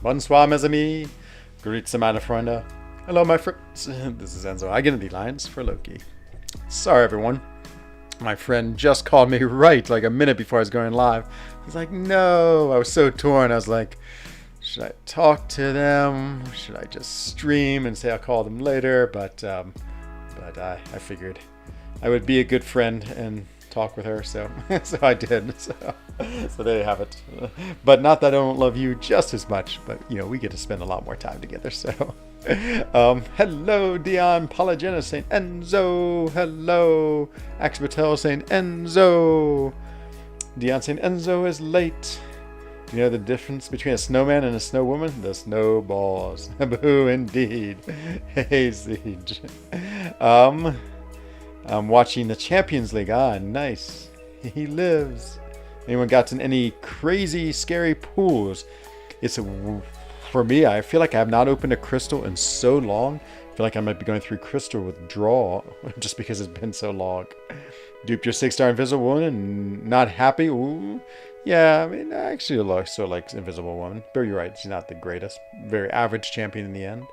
Bonsoir, mes amis. Grüezi, meine Freunde. Hello, my friends. This is Enzo. Identity Lines for Loki. Sorry, everyone. My friend just called me right like a minute before I was going live. I was like, no. I was so torn. I was like, should I talk to them? Should I just stream and say I'll call them later? But I figured I would be a good friend and talk with her, so so I did. So there you have it. But not that I don't love you just as much, but you know, we get to spend a lot more time together. So hello, Dion Polygena saying Enzo. Hello, Axe Patel saying Enzo. Dion saying Enzo is late. Do you know the difference between a snowman and a snow woman? The snowballs. Boo, indeed. Hey, Siege. I'm watching the Champions League. Ah, nice. He lives. Anyone got in any crazy, scary pools? For me, I feel like I have not opened a crystal in so long. I feel like I might be going through crystal withdrawal just because it's been so long. Duped your 6-star Invisible Woman and not happy? Ooh. Yeah, I mean, I actually like Invisible Woman. But you're right, she's not the greatest. Very average champion in the end.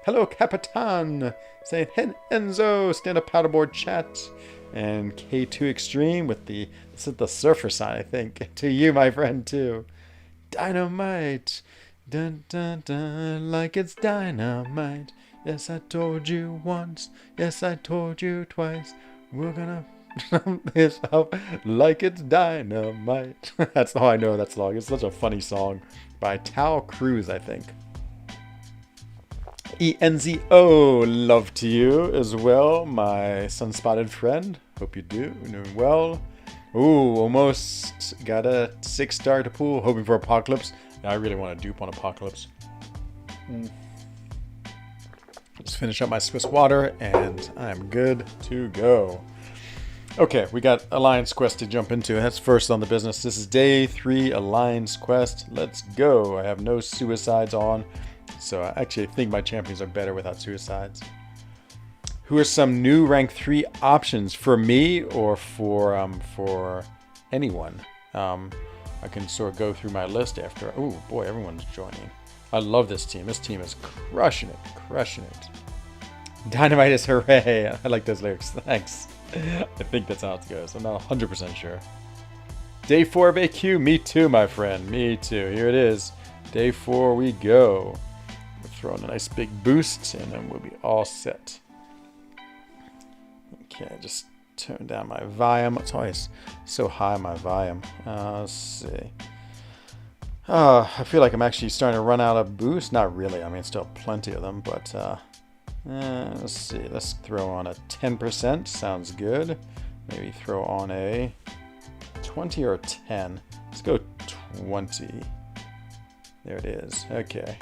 Hello, Capitan, saying Enzo, stand up paddleboard chat, and K2 Extreme with this is the surfer sign, I think. To you, my friend, too. Dynamite, dun dun dun, like it's dynamite. Yes, I told you once. Yes, I told you twice. We're gonna this up like it's dynamite. That's how I know that song. It's such a funny song by Tal Cruz, I think. ENZO, love to you as well, my sun-spotted friend. Hope you do. You're doing well. Ooh, almost got a 6-star to pool. Hoping for Apocalypse. I really want to dupe on Apocalypse. Just finish up my Swiss water, and I'm good to go. Okay, we got Alliance Quest to jump into. That's first on the business. This is day 3 Alliance Quest. Let's go. I have no suicides on. So I actually think my champions are better without suicides. Who are some new rank 3 options for me or for anyone? I can sort of go through my list after. Oh boy, everyone's joining. I love this team. This team is crushing it, crushing it. Dynamite is hooray! I like those lyrics. Thanks. I think that's how it goes. I'm not 100% sure. Day 4 of AQ. Me too, my friend. Me too. Here it is. Day 4 we go. Throw in a nice big boost, and then we'll be all set. Okay, just turn down my volume. It's always so high, my volume. Let's see. I feel like I'm actually starting to run out of boost. Not really. I mean, still plenty of them, but let's see. Let's throw on a 10%. Sounds good. Maybe throw on a 20 or a 10. Let's go 20. There it is. Okay.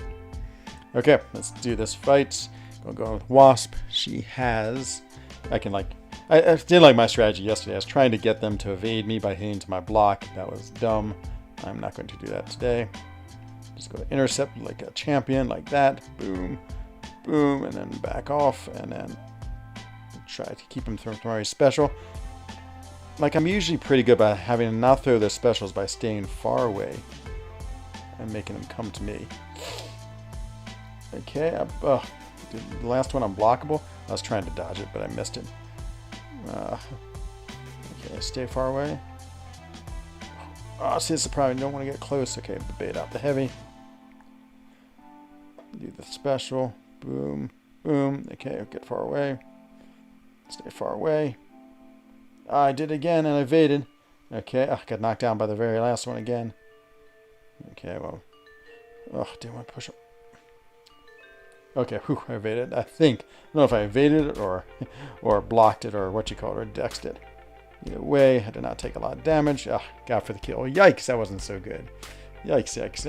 Okay, let's do this fight. Gonna go with Wasp. She has... I didn't like my strategy yesterday. I was trying to get them to evade me by hitting to my block. That was dumb. I'm not going to do that today. Just go to intercept like a champion, like that. Boom, boom, and then back off, and then try to keep them from throwing special. Like, I'm usually pretty good about having them not throw their specials by staying far away and making them come to me. Okay, the last one unblockable. I was trying to dodge it, but I missed it. Okay, stay far away. Oh, see, this is probably don't want to get close. Okay, bait out the heavy. Do the special. Boom, boom. Okay, get far away. Stay far away. I did again and evaded. Okay, got knocked down by the very last one again. Okay, well. Didn't want to push up. Okay, whew, I evaded. I think. I don't know if I evaded it or blocked it or what you call it, or dexed it. Either way, I did not take a lot of damage. Got for the kill. Yikes, that wasn't so good. Yikes, yikes,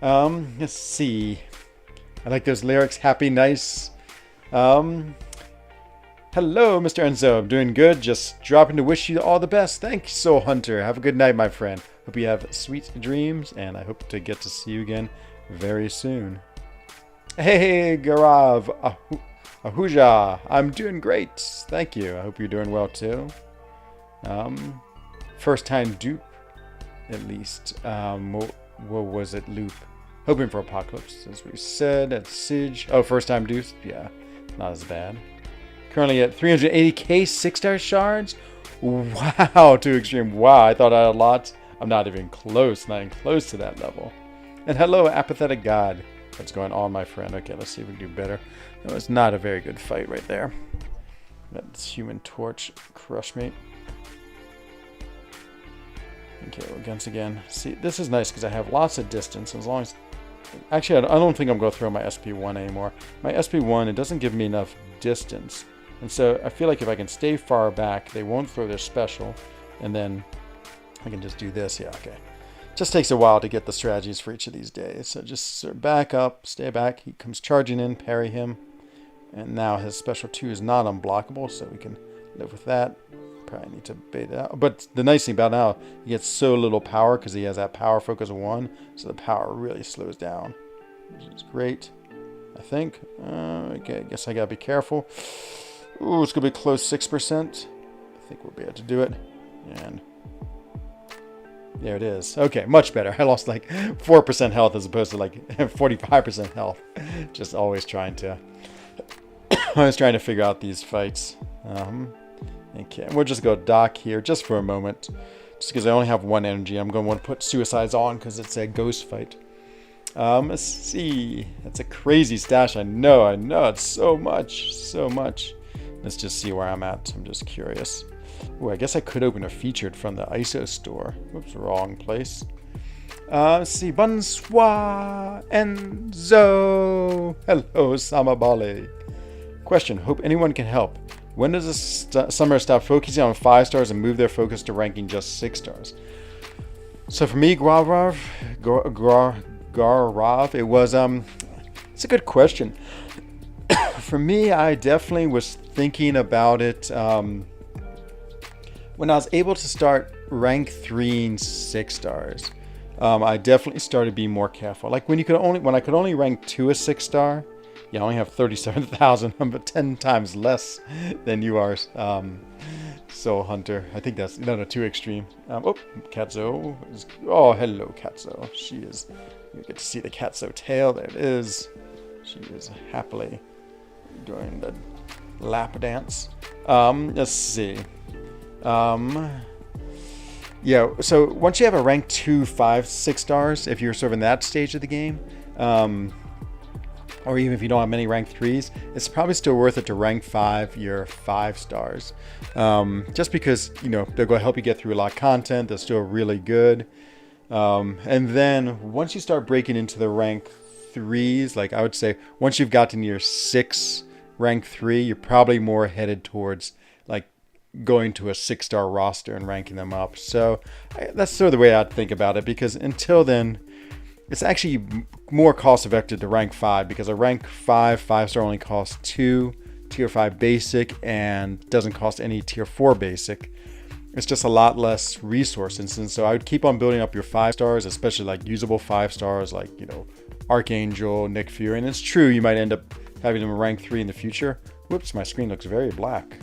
yikes. Let's see. I like those lyrics. Happy, nice. Hello, Mr. Enzo. I'm doing good. Just dropping to wish you all the best. Thanks, Soul Hunter. Have a good night, my friend. Hope you have sweet dreams, and I hope to get to see you again very soon. Hey, Garav. Ahuja. I'm doing great. Thank you. I hope you're doing well, too. First time dupe, at least. What was it, loop? Hoping for Apocalypse, as we said. At Siege. Oh, first time deuce? Yeah, not as bad. Currently at 380k 6-star shards. Wow, too extreme. Wow, I thought I had a lot. I'm not even close to that level. And hello, Apathetic God. What's going on, my friend? Okay, let's see if we can do better. That was not a very good fight right there. That's Human Torch. Crush me. Okay, well, once again. See, this is nice because I have lots of distance. As long as... Actually, I don't think I'm going to throw my SP1 anymore. My SP1, it doesn't give me enough distance. And so I feel like if I can stay far back, they won't throw their special. And then I can just do this. Yeah, okay. Just takes a while to get the strategies for each of these days. So just sort of back up, stay back. He comes charging in, parry him. And now his special 2 is not unblockable, so we can live with that. Probably need to bait it out. But the nice thing about now, he gets so little power because he has that power focus 1. So the power really slows down, which is great, I think. Okay, I guess I gotta be careful. Ooh, it's gonna be close, 6%. I think we'll be able to do it. And there it is. Okay, much better. I lost like 4% health as opposed to like 45% health. Just always trying to... I was trying to figure out these fights. Okay, we'll just go Doc here just for a moment. Just because I only have 1 energy. I'm going to want to put Suicides on because it's a ghost fight. Let's see. That's a crazy stash. I know. It's so much. So much. Let's just see where I'm at. I'm just curious. Oh, I guess I could open a featured from the ISO store. Whoops, wrong place. Let's see. Bonsoir, Enzo. Hello, Samabale. Question. Hope anyone can help. When does a summoner stop focusing on 5 stars and move their focus to ranking just 6 stars? So for me, Garav, it was, it's a good question. For me, I definitely was thinking about it when I was able to start rank 3 and 6 stars. I definitely started being more careful. Like when I could only rank 2 a 6 star. Yeah, I only have 37,000. I'm about 10 times less than you are, Soul Hunter. I think that's too extreme. Oh, Katzo. Oh, hello, Katzo. She is. You get to see the Katzo tail. There it is. She is happily doing the lap dance. Let's see. Yeah. So once you have a rank 2, 5, 6 stars, if you're sort of in that stage of the game, or even if you don't have many rank 3s, it's probably still worth it to rank 5 your 5 stars. Just because, they're going to help you get through a lot of content. They're still really good. And then once you start breaking into the rank 3s, like I would say, once you've gotten your 6 rank 3, you're probably more headed towards like going to a 6-star roster and ranking them up. So that's sort of the way I'd think about it, because until then, it's actually more cost effective to rank 5, because a rank 5-star only costs 2 tier 5 basic and doesn't cost any tier 4 basic. It's just a lot less resources. And so I would keep on building up your 5 stars, especially like usable 5 stars like, Archangel, Nick Fury. And it's true, you might end up having them rank 3 in the future. Whoops, my screen looks very black.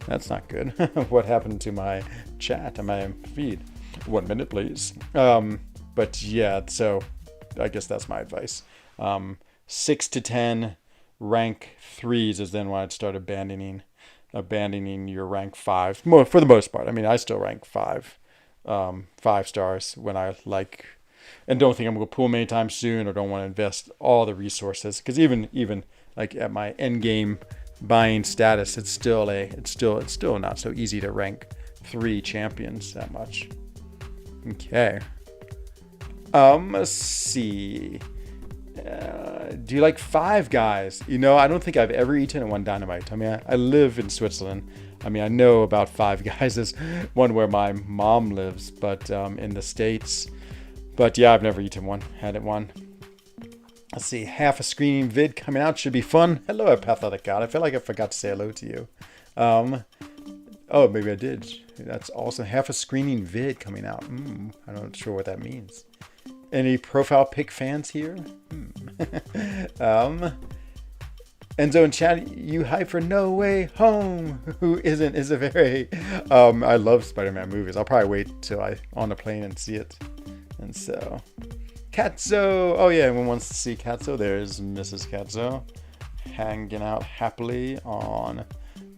That's not good. What happened to my chat and my feed? 1 minute, please. But yeah, so I guess that's my advice. 6 to 10 rank 3s is then when I'd start abandoning your rank 5. For the most part. I mean, I still rank 5 stars when I like, and don't think I'm going to pull them anytime soon, or don't want to invest all the resources. Because even like at my end game buying status, it's still not so easy to rank 3 champions that much. Okay. Let's see. Do you like Five Guys? I don't think I've ever eaten at one Dynamite. I mean, I live in Switzerland. I mean, I know about Five Guys. There's one where my mom lives, but in the States. But yeah, I've never eaten one. Had it one. Let's see. Half a screening vid coming out. Should be fun. Hello, Apathetic God. I feel like I forgot to say hello to you. Oh, maybe I did. That's awesome. Half a screening vid coming out. I'm not sure what that means. Any profile pic fans here? Enzo in chat, you hype for No Way Home. Who isn't? Is a very... I love Spider-Man movies. I'll probably wait till I'm on the plane and see it. And so... Katzo. Oh yeah, everyone wants to see Katzo. There's Mrs. Katzo hanging out happily on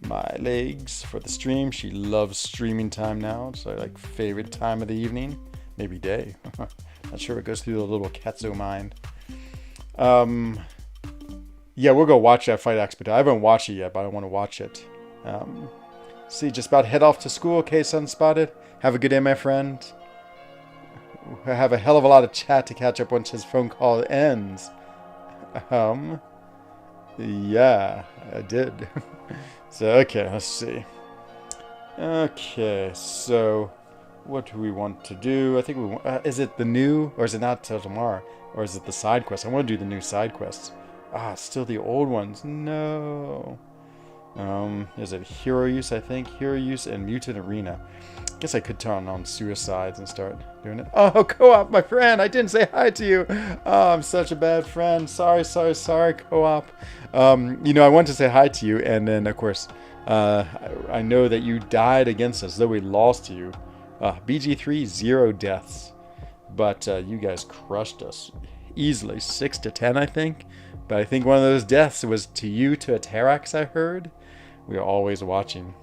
my legs for the stream. She loves streaming time now. It's like favorite time of the evening, maybe day. Not sure what goes through the little Katzo mind. Yeah, we'll go watch that Fight Expedition. I haven't watched it yet, but I want to watch it. See, just about head off to school. Okay, Sunspotted. Have a good day, my friend. I have a hell of a lot of chat to catch up once his phone call ends. Yeah, I did. So, okay, let's see. Okay, so what do we want to do? I think we want... is it the new, or is it not till tomorrow? Or is it the side quest? I want to do the new side quests. Ah, it's still the old ones. No. Is it hero use, I think? Hero use and mutant arena. Guess I could turn on suicides and start doing it. Oh, Co-op, my friend. I didn't say hi to you. Oh, I'm such a bad friend. Sorry, Co-op. You know, I wanted to say hi to you. And then, of course, I know that you died against us, though we lost to you. BG3, 0 deaths. But you guys crushed us easily. 6-10, I think. But I think one of those deaths was to you, to a Terax, I heard. We are always watching.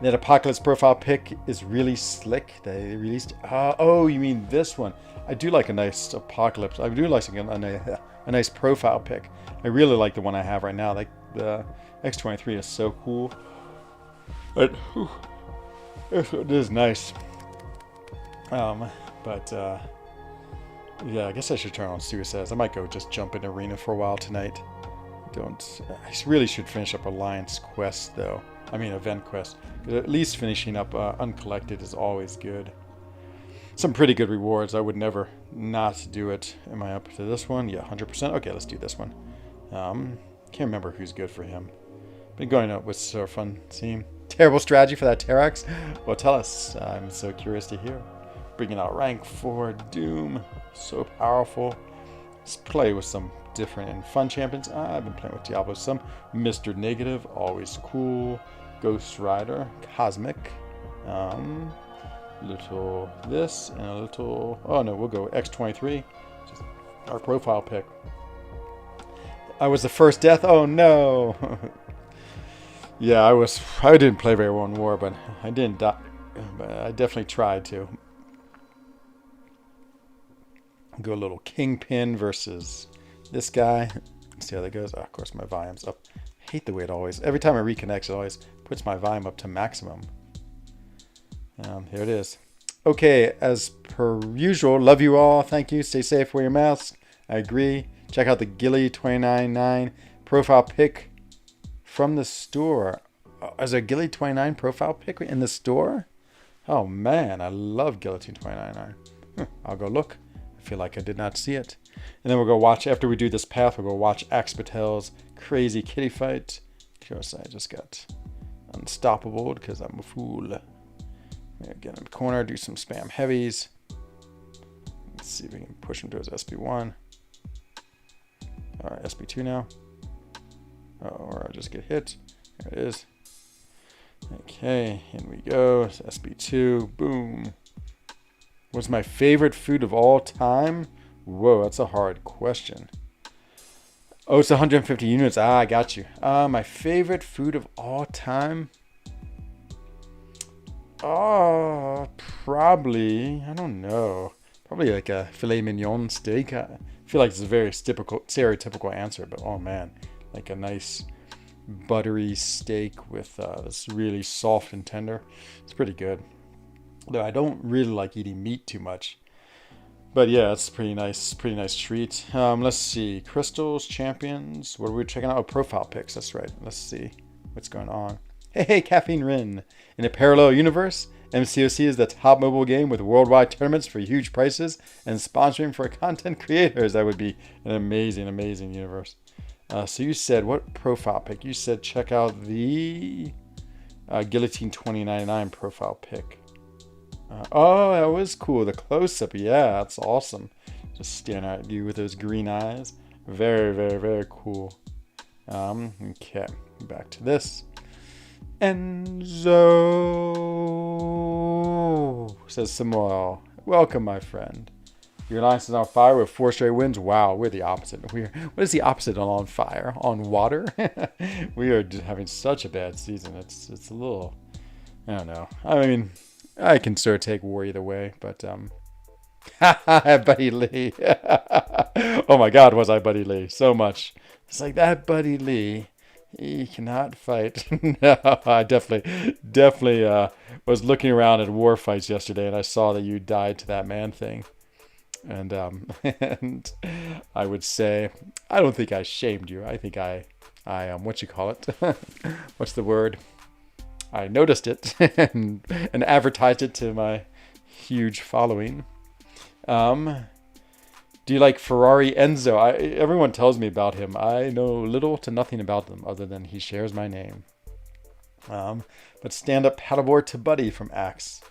That Apocalypse profile pic is really slick. They released... oh, you mean this one. I do like a nice Apocalypse. I do like a nice profile pic. I really like the one I have right now. Like the X23 is so cool. But it is nice. Yeah, I guess I should turn on suicides. I might go just jump in arena for a while tonight. I really should finish up Alliance quest though. I mean event quest. At least finishing up Uncollected is always good. Some pretty good rewards. I would never not do it. Am I up to this one? Yeah, 100%. Okay, let's do this one. Can't remember who's good for him. Been going up with so fun team. Terrible strategy for that Terax? Well, tell us. I'm so curious to hear. Bringing out rank 4 Doom. So powerful. Let's play with some different and fun champions. I've been playing with Diablo some. Mr. Negative, always cool. Ghost Rider, Cosmic. Little this and a little... Oh no, we'll go X23. Just our profile pic. I was the first death. Oh no. Yeah, I didn't play very well in war, but I didn't die. But I definitely tried to. Go a little Kingpin versus this guy. See how that goes. Oh, of course, my volume's up. I hate the way it always... Every time I reconnect, it always puts my volume up to maximum. Here it is. Okay, as per usual, love you all. Thank you. Stay safe. Wear your mask. I agree. Check out the Gilly 299 profile pic from the store. Is there a Gilly 29 profile pic in the store? Oh man, I love Guillotine 299. I'll go look. I feel like I did not see it. And then we'll go watch, after we do this path, we'll go watch Axe Patel's crazy kitty fight. Of course, I just got unstoppable because I'm a fool. Get in the corner, do some spam heavies. Let's see if we can push him to his SB1. Alright, SB2 now. Oh, or I'll just get hit. There it is. Okay, in we go. SB2, boom. What's my favorite food of all time? Whoa, that's a hard question. Oh, it's 150 units. Ah, I got you. My favorite food of all time? Oh, probably, I don't know. Probably like a filet mignon steak. I feel like it's a very stereotypical answer, but oh man, like a nice buttery steak with it's really soft and tender. It's pretty good. Though I don't really like eating meat too much. But yeah, it's a pretty nice treat. Let's see. Crystals, champions. What are we checking out? Oh, profile pics. That's right. Let's see what's going on. Hey, Caffeine Rin. In a parallel universe, MCOC is the top mobile game with worldwide tournaments for huge prices and sponsoring for content creators. That would be an amazing, amazing universe. So you said, what profile pic? You said check out the Guillotine 2099 profile pic. Oh, that was cool. The close-up. Yeah, that's awesome. Just staring at you with those green eyes. Very, very, very cool. Okay, back to this. Enzo, says Samuel. Welcome, my friend. Your alliance is on fire with 4 straight wins. Wow, we're the opposite. What is the opposite on fire? On water? We are just having such a bad season. It's a little, I don't know. I mean, I can sort of take war either way, but Buddy Lee. Oh my God, was I Buddy Lee so much? It's like that Buddy Lee. He cannot fight. No, I definitely was looking around at war fights yesterday, and I saw that you died to that man thing. And and I would say I don't think I shamed you. I think I what you call it? What's the word? I noticed it and advertised it to my huge following. Do you like Ferrari Enzo? Everyone tells me about him. I know little to nothing about them other than he shares my name. But stand-up paddleboard to Buddy from Axe.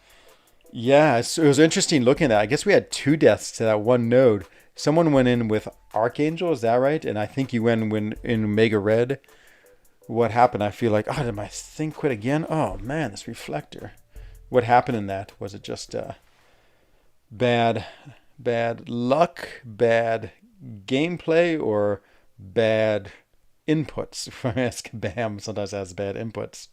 Yeah, it was interesting looking at that. I guess we had 2 deaths to that one node. Someone went in with Archangel, is that right? And I think you went in Omega Red. What happened? I feel like, oh, did my thing quit again? Oh, man, this reflector. What happened in that? Was it just bad luck, bad gameplay, or bad inputs? Kabam sometimes has bad inputs.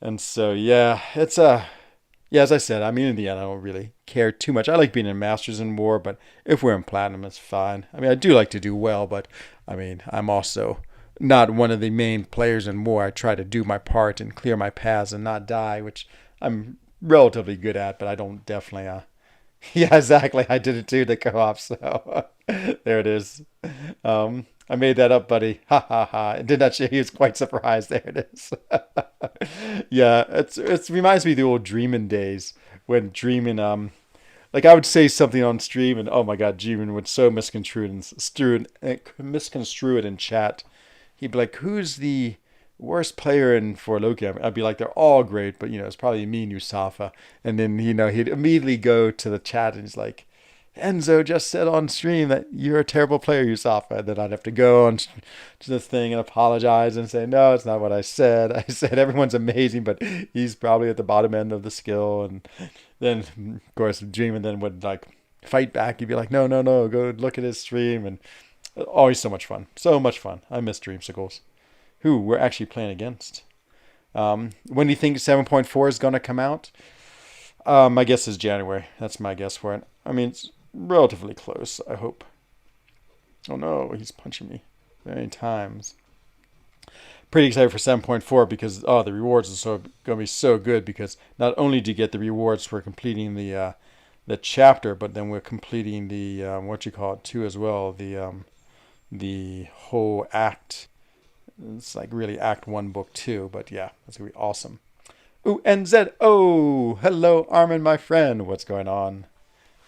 And so, yeah, it's yeah, as I said, I mean, in the end, I don't really care too much. I like being in Masters and War, but if we're in Platinum, it's fine. I mean, I do like to do well, but I mean, I'm also not one of the main players in War. I try to do my part and clear my paths and not die, which I'm relatively good at, but I don't definitely, yeah, exactly. I did it too, the co-op, so there it is. I made that up, buddy. Ha ha ha. It did not show he was quite surprised. There it is. Yeah, it reminds me of the old Dreamin' days when Dreamin', like I would say something on stream and oh my God, Dreamin' would so misconstrue it in chat. He'd be like, who's the worst player in for Loki? I'd be like, they're all great, but it's probably me and Yusafa. And then, he'd immediately go to the chat and he's like, Enzo just said on stream that you're a terrible player, Yusafa. And then I'd have to go on to this thing and apologize and say, no, it's not what I said. I said everyone's amazing, but he's probably at the bottom end of the skill. And then, of course, Dreamin' then would like fight back. He'd be like, no, go look at his stream. And always so much fun. So much fun. I miss Dreamsicles. Who we're actually playing against. When do you think 7.4 is going to come out? My guess is January. That's my guess for it. I mean, it's relatively close, I hope. Oh no, he's punching me many times. Pretty excited for 7.4 because the rewards are going to be so good because not only do you get the rewards for completing the chapter, but then we're completing the too as well, the whole act. It's like really Act 1, Book 2, but yeah, that's going to be awesome. Ooh, NZ. Oh, hello, Armin, my friend. What's going on?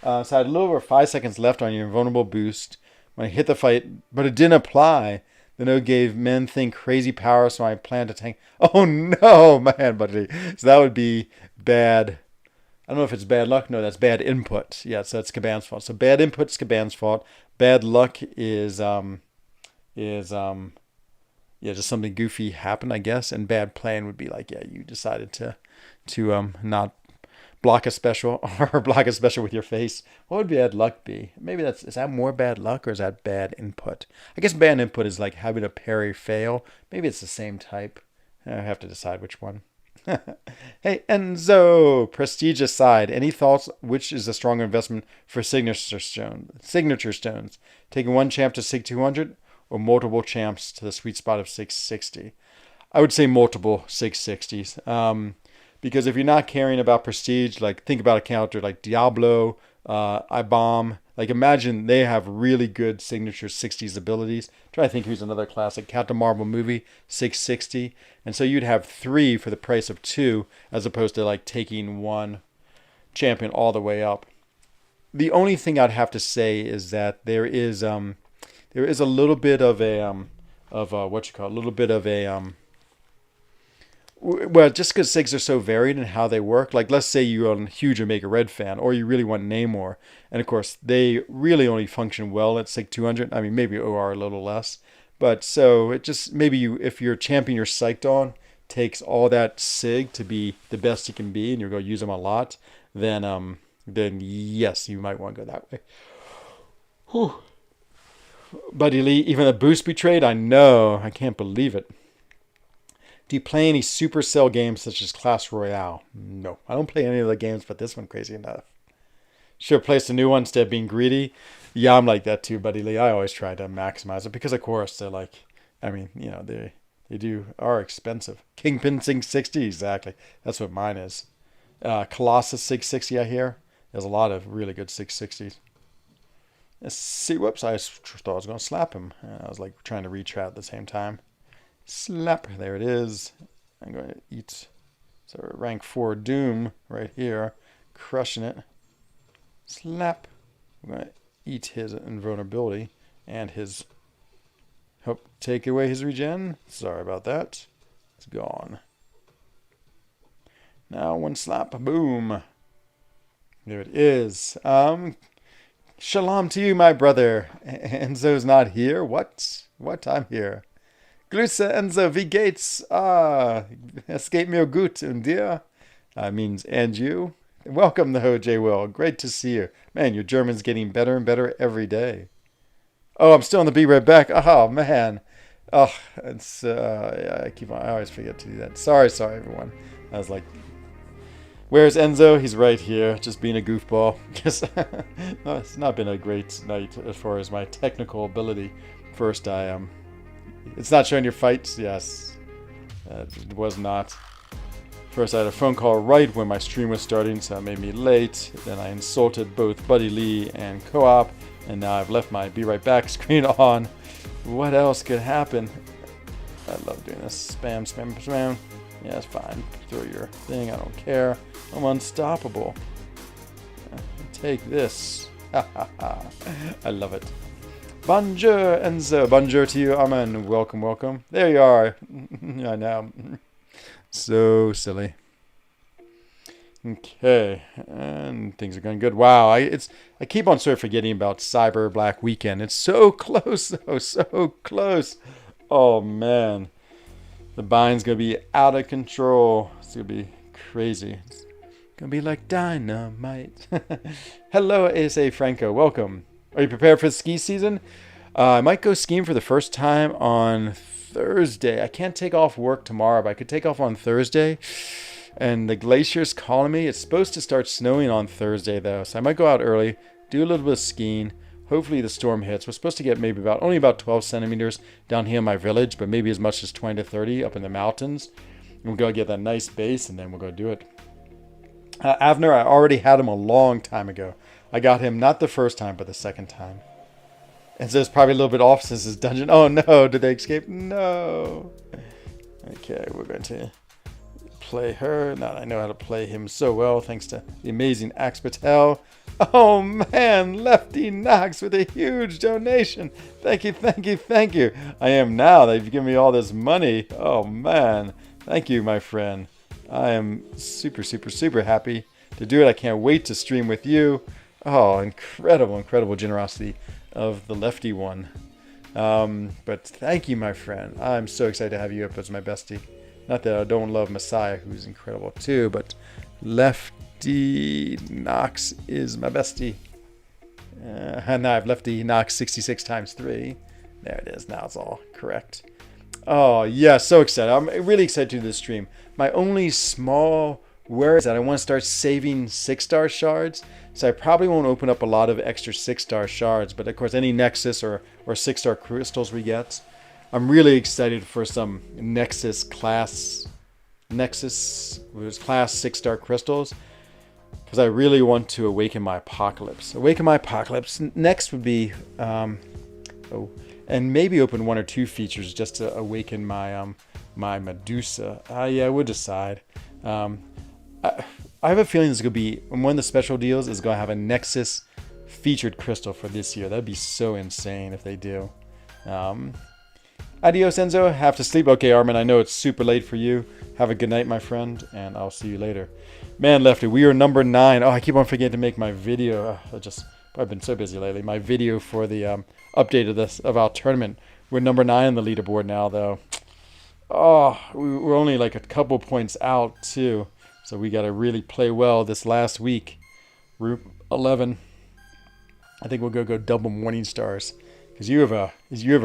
So I had a little over 5 seconds left on your invulnerable boost when I hit the fight, but it didn't apply. The node gave men think crazy power, so I planned to tank. Oh, no, man, buddy. So that would be bad. I don't know if it's bad luck. No, that's bad input. Yeah, so that's Caban's fault. So bad input is Caban's fault. Bad luck is just something goofy happened, I guess. And bad plan would be like, yeah, you decided to not block a special or block a special with your face. What would bad luck be? Maybe is that more bad luck or is that bad input? I guess bad input is like having a parry fail. Maybe it's the same type. I have to decide which one. Hey, Enzo, prestige aside, any thoughts which is a stronger investment for signature stones? Taking one champ to Sig 200 or multiple champs to the sweet spot of 660? I would say multiple 660s. Because if you're not caring about prestige, like think about a character like Diablo, Ibom. Like imagine they have really good signature 60s abilities. Try to think who's another classic Captain Marvel movie, 660. And so you'd have 3 for the price of 2, as opposed to like taking one champion all the way up. The only thing I'd have to say is that there is a little bit of well, just because SIGs are so varied in how they work, like let's say you're a huge Omega Red fan, or you really want Namor, and of course they really only function well at SIG 200. I mean, maybe OR a little less, but so it just maybe if your champion you're psyched on takes all that SIG to be the best he can be, and you're going to use them a lot, then then yes, you might want to go that way. Whew. Buddy Lee, even a boost betrayed? I know. I can't believe it. Do you play any Supercell games such as Clash Royale? No. I don't play any of the games, but this one crazy enough. Should have placed a new one instead of being greedy. Yeah, I'm like that too, Buddy Lee. I always try to maximize it because, of course, they're like, I mean, you know, they are expensive. Kingpin 660, exactly. That's what mine is. Colossus 660, I hear. There's a lot of really good 660s. Let's see, whoops, I thought I was going to slap him. I was like trying to reach out at the same time. Slap, there it is. I'm going to eat. So rank 4 Doom right here. Crushing it. Slap. I'm going to eat his invulnerability and his... Hope take away his regen. Sorry about that. It's gone. Now one slap. Boom. There it is. Shalom to you, my brother. Enzo's not here. What? I'm here. Grüße, Enzo. Wie geht's? Es geht mir gut. Und dir? Means, and you? Welcome, the Ho-J Will. Great to see you. Man, your German's getting better and better every day. Oh, I'm still on the Be Right Back. Oh, man. Oh, it's, yeah, I always forget to do that. Sorry, everyone. I was like, where's Enzo? He's right here, just being a goofball. No, it's not been a great night as far as my technical ability. First, it's not showing your fights. Yes, it was not. First, I had a phone call right when my stream was starting, so it made me late. Then I insulted both Buddy Lee and Co-op, and now I've left my Be Right Back screen on. What else could happen? I love doing this. Spam, spam, spam. Yeah, it's fine. Throw your thing. I don't care. I'm unstoppable. Take this. I love it. Bonjour, Enzo. Bonjour to you, Armin. Welcome, welcome. There you are. I know. So silly. Okay, and things are going good. Wow, I keep on sort of forgetting about Cyber Black Weekend. It's so close, though. So close. Oh, man. The buying's going to be out of control. It's going to be crazy. It's going to be like dynamite. Hello, ASA Franco. Welcome. Are you prepared for the ski season? I might go skiing for the first time on Thursday. I can't take off work tomorrow, but I could take off on Thursday. And the glacier's calling me. It's supposed to start snowing on Thursday, though. So I might go out early, do a little bit of skiing. Hopefully the storm hits. We're supposed to get maybe only about 12 centimeters down here in my village, but maybe as much as 20 to 30 up in the mountains. And we'll go get that nice base, and then we'll go do it. Avner, I already had him a long time ago. I got him not the first time, but the second time. And so it's probably a little bit off since his dungeon. Oh, no. Did they escape? No. Okay, we're going to play her. Now I know how to play him so well, thanks to the amazing Axe Patel. Oh man, Lefty Knox with a huge donation. Thank you, thank you, thank you. I am now. They've given me all this money. Oh man, thank you, my friend. I am super, super, super happy to do it. I can't wait to stream with you. Oh, incredible, incredible generosity of the Lefty one. But thank you, my friend. I'm so excited to have you up as my bestie. Not that I don't love Messiah, who's incredible too, but Lefty Knox is my bestie. And now I have Lefty Knox 66 times 3. There it is. Now it's all correct. Oh, yeah, so excited. I'm really excited to do this stream. My only small worry is that I want to start saving 6-star shards. So I probably won't open up a lot of extra 6-star shards. But, of course, any Nexus or 6-star crystals we get, I'm really excited for some Nexus class 6-star crystals, because I really want to awaken my Apocalypse. Next would be, and maybe open 1 or 2 features just to awaken my my Medusa. Yeah, we'll decide. I have a feeling this is going to be, one of the special deals is going to have a Nexus featured crystal for this year. That'd be so insane if they do. Adios, Enzo. Have to sleep. Okay, Armin, I know it's super late for you. Have a good night, my friend, and I'll see you later. Man, Lefty, we are number 9. Oh, I keep on forgetting to make my video. I've been so busy lately. My video for the update of our tournament. We're number 9 on the leaderboard now, though. Oh, we're only like a couple points out, too. So we got to really play well this last week. Route 11. I think we'll go double Morning Stars. Because you have a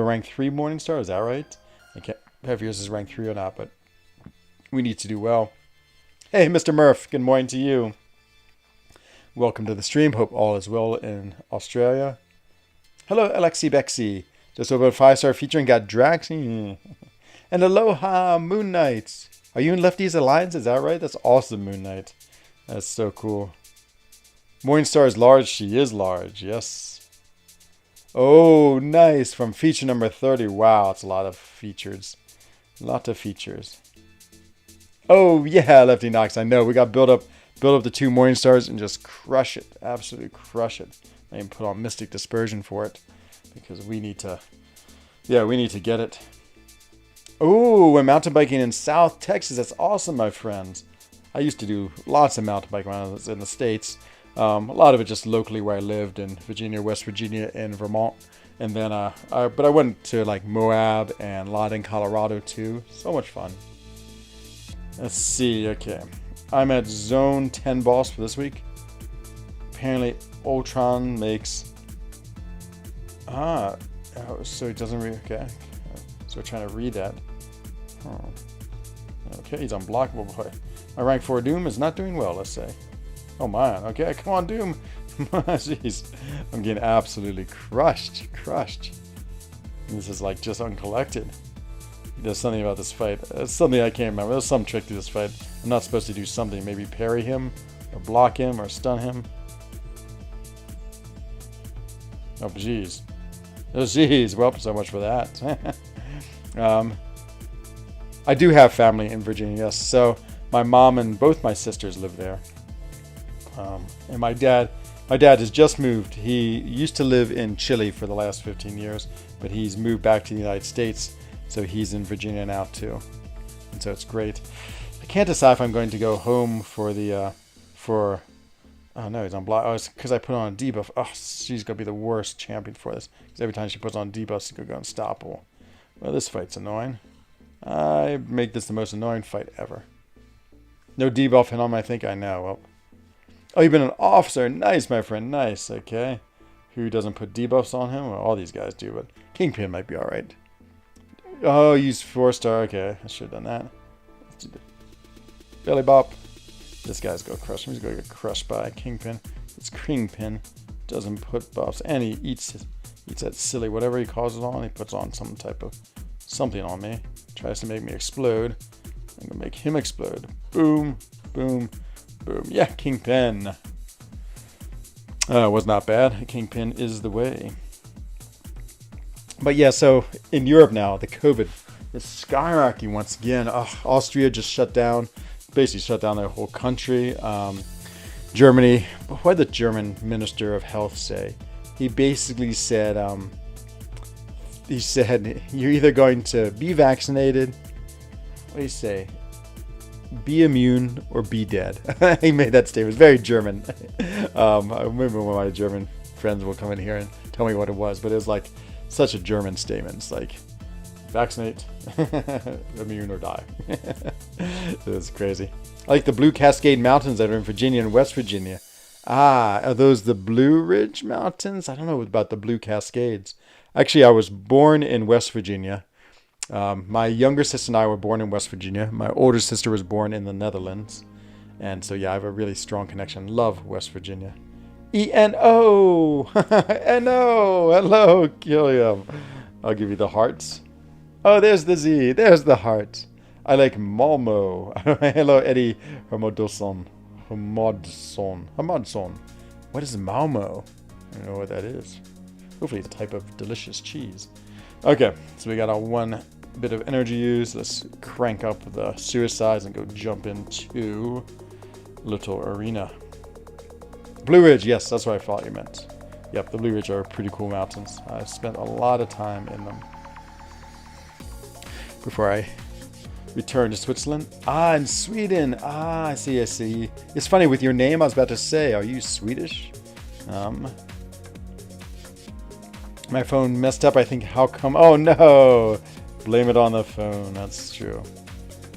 rank 3 Morning Star, is that right? I can't have yours is rank 3 or not, but we need to do well. Hey, Mr. Murph, good morning to you. Welcome to the stream. Hope all is well in Australia. Hello, Alexi Bexy. Just over a 5-star featuring got Drax. And aloha, Moon Knight. Are you in Lefties Alliance? Is that right? That's awesome, Moon Knight. That's so cool. Morningstar is large. She is large. Yes. Oh, nice. From feature number 30. Wow, it's a lot of features. A lot of features. Oh, yeah, Lefty Knox. I know. We got build up the 2 Morningstars and just crush it. Absolutely crush it. I even put on Mystic Dispersion for it. Because we need to... Yeah, we need to get it. Oh, we're mountain biking in South Texas. That's awesome, my friends. I used to do lots of mountain biking when I was in the States. A lot of it just locally where I lived in Virginia, West Virginia, and Vermont. And then, but I went to like Moab and a lot in Colorado too. So much fun. Let's see. Okay, I'm at Zone 10 boss for this week. Apparently, Ultron makes. Oh, so it doesn't read. Okay, so we're trying to read that. Oh. Okay, he's unblockable. Boy, my rank 4 Doom is not doing well. Let's say. Oh man, okay, come on, Doom. Jeez, I'm getting absolutely crushed. This is like just uncollected. There's something about this fight. It's something I can't remember. There's some trick to this fight. I'm not supposed to do something. Maybe parry him, or block him, or stun him. Oh, jeez. Oh, jeez. Well, so much for that. I do have family in Virginia, yes. So my mom and both my sisters live there. And my dad has just moved. He used to live in Chile for the last 15 years, but he's moved back to the United States, so he's in Virginia now too. And so it's great. I can't decide if I'm going to go home for the oh no, he's on block. Oh, it's because I put on a debuff. Oh, she's gonna be the worst champion for this. Because every time she puts on debuffs, she's gonna go unstoppable. Well, this fight's annoying. I make this the most annoying fight ever. No debuff on him, I think I know. Well. Oh, you've been an officer. Nice, my friend. Nice. Okay. Who doesn't put debuffs on him? Well, all these guys do, but Kingpin might be alright. Oh, use 4-star. Okay, I should have done that. Let's do the belly bop. This guy's going to crush him. He's going to get crushed by Kingpin. It's Kingpin. Doesn't put buffs. And he eats that silly whatever he calls it on. He puts on some type of something on me. Tries to make me explode. I'm going to make him explode. Boom. Boom. Boom. Yeah, Kingpin. Was not bad. Kingpin is the way. But yeah, so in Europe now, the COVID is skyrocketing once again. Austria just shut down, basically shut down their whole country. Germany, what did the German Minister of Health say? He basically said, you're either going to be vaccinated, what do you say? Be immune or be dead. He made that statement. It's very German. I remember when my German friends will come in here and tell me what it was, but it was like such a German statement. It's like, vaccinate, immune or die. It was crazy. I like the Blue Cascade Mountains that are in Virginia and West Virginia. Ah, are those the Blue Ridge Mountains? I don't know about the Blue Cascades. Actually, I was born in West Virginia. My younger sister and I were born in West Virginia. My older sister was born in the Netherlands. And so, yeah, I have a really strong connection. Love West Virginia. E-N-O! N-O! Hello, Killiam. I'll give you the hearts. Oh, there's the Z. There's the heart. I like Malmo. Hello, Eddie Hermodson. Hermodson. What is Malmo? I don't know what that is. Hopefully it's a type of delicious cheese. Okay, so we got our one bit of energy use. Let's crank up the suicides and go jump into Little Arena. Blue Ridge, yes, that's what I thought you meant. Yep, the Blue Ridge are pretty cool mountains. I've spent a lot of time in them before I return to Switzerland. Ah, in Sweden. Ah, I see. It's funny, with your name, I was about to say, are you Swedish? My phone messed up, I think. How come? Oh, no. Blame it on the phone. That's true.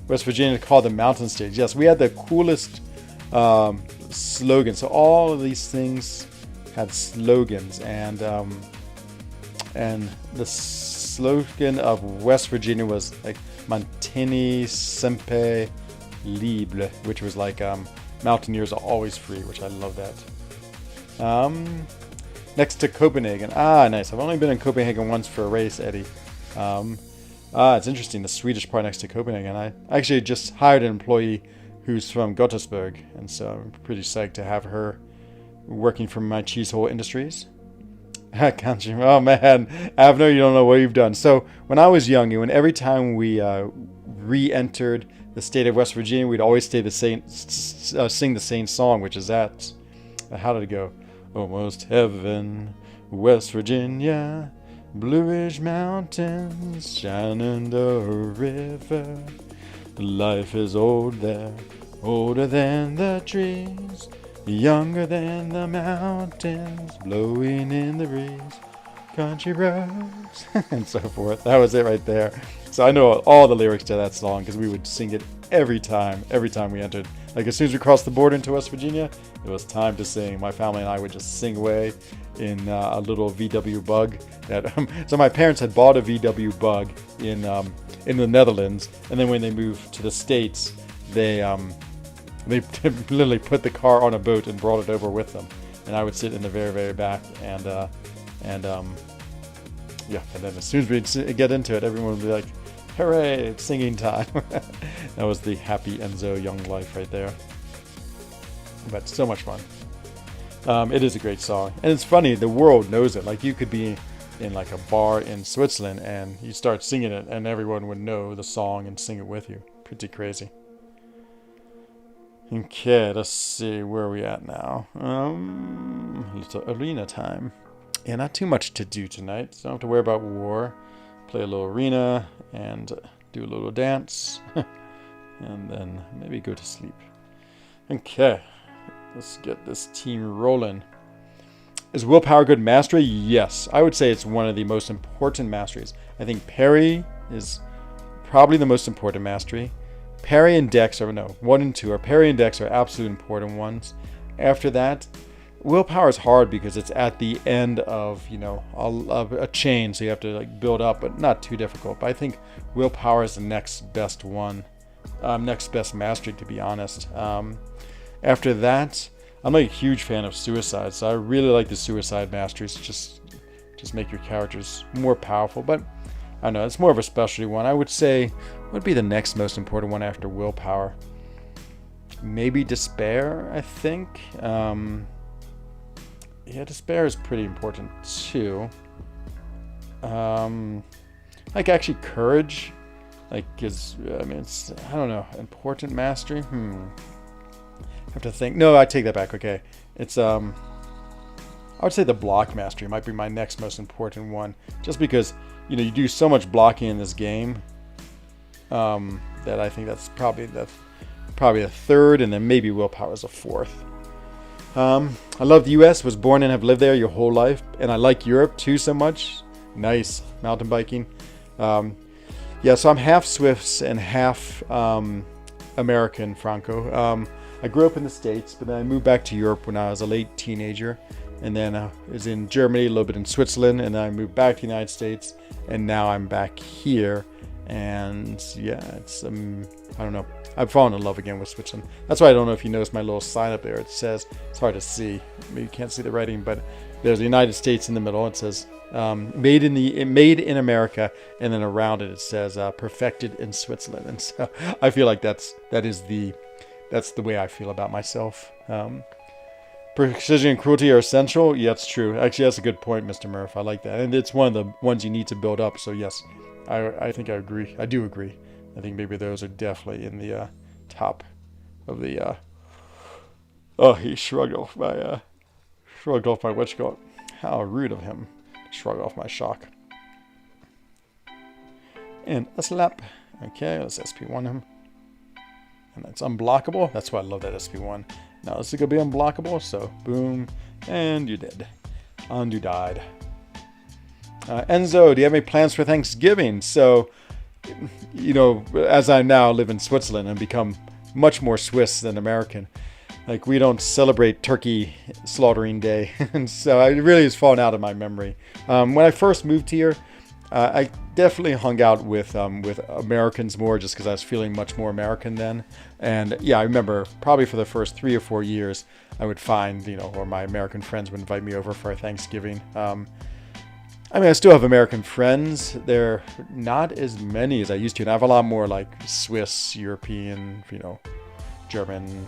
West Virginia called the Mountain Stage. Yes, we had the coolest slogans. So all of these things had slogans, and the slogan of West Virginia was like "Manteni sempre libre," which was like "Mountaineers are always free," which I love that. Next to Copenhagen. Nice. I've only been in Copenhagen once for a race, Eddie. It's interesting, the Swedish part next to Copenhagen. I actually just hired an employee who's from Gothenburg, and so I'm pretty psyched to have her working for my cheese hole industries. Can't you? Oh man, Avner, you don't know what you've done. So when I was young, and every time we re-entered the state of West Virginia, we'd always sing the same song, which is that. How did it go? Almost heaven, West Virginia, bluish mountains, shining the river. Life is old there, older than the trees, younger than the mountains, blowing in the breeze, country roads, and so forth. That was it right there. So I know all the lyrics to that song because we would sing it every time we entered. Like as soon as we crossed the border into West Virginia, it was time to sing. My family and I would just sing away in a little VW Bug. So my parents had bought a VW Bug in the Netherlands, and then when they moved to the States, they literally put the car on a boat and brought it over with them. And I would sit in the very, very back, and then as soon as we'd get into it, everyone would be like, "Hooray, it's singing time." That was the happy Enzo young life right there. But so much fun. It is a great song. And it's funny, the world knows it. Like you could be in like a bar in Switzerland and you start singing it and everyone would know the song and sing it with you. Pretty crazy. Okay, let's see, where are we at now? Little arena time. Yeah, not too much to do tonight, so don't have to worry about war. Play a little arena and do a little dance. And then maybe go to sleep. Okay, let's get this team rolling. Is willpower good mastery? Yes, I would say it's one of the most important masteries. I think parry is probably the most important mastery. Parry and dex are, no, 1 and 2 are, parry and dex are absolute important ones. After that, willpower is hard because it's at the end of, a chain, so you have to like build up, but not too difficult. But I think willpower is the next best one, next best mastery, to be honest. After that, I'm like a huge fan of suicide, so I really like the suicide masteries. Just make your characters more powerful, but I don't know, it's more of a specialty one. I would say would be the next most important one after willpower. Maybe despair, I think. Yeah, despair is pretty important too. Like actually courage, like is, it's, I don't know, important mastery. I have to think. No, I take that back. Okay, it's I would say the block mastery might be my next most important one, just because you do so much blocking in this game that I think that's probably the third, and then maybe willpower is a fourth. I love the US, was born and have lived there your whole life, and I like Europe too so much. Nice mountain biking. Yeah, so I'm half Swiss and half American, Franco. I grew up in the States, but then I moved back to Europe when I was a late teenager, and then I was in Germany, a little bit in Switzerland, and then I moved back to the United States, and now I'm back here. And yeah, it's I don't know, I've fallen in love again with Switzerland. That's why I don't know if you noticed my little sign up there. It says, it's hard to see, maybe you can't see the writing, but there's the United States in the middle. It says made in America, and then around it says perfected in Switzerland. And so I feel like that's the way I feel about myself. Precision and cruelty are essential. Yeah, it's true. Actually, that's a good point, Mr. Murph. I like that, and it's one of the ones you need to build up. So yes, I think I agree. I do agree. I think maybe those are definitely in the top of the. Oh, he shrugged off my witchguard. How rude of him! Shrug off my shock. And a slap. Okay, let's SP1 him. And that's unblockable. That's why I love that SP1. Now this is gonna be unblockable. So boom, and you're dead. And you died. Enzo, do you have any plans for Thanksgiving? So, as I now live in Switzerland and become much more Swiss than American, Like, we don't celebrate turkey slaughtering day. And so it really has fallen out of my memory. When I first moved here, I definitely hung out with Americans more, just because I was feeling much more American then. And yeah, I remember probably for the first 3 or 4 years, I would find, or my American friends would invite me over for Thanksgiving. I mean, I still have American friends. They're not as many as I used to. And I have a lot more like Swiss, European, German,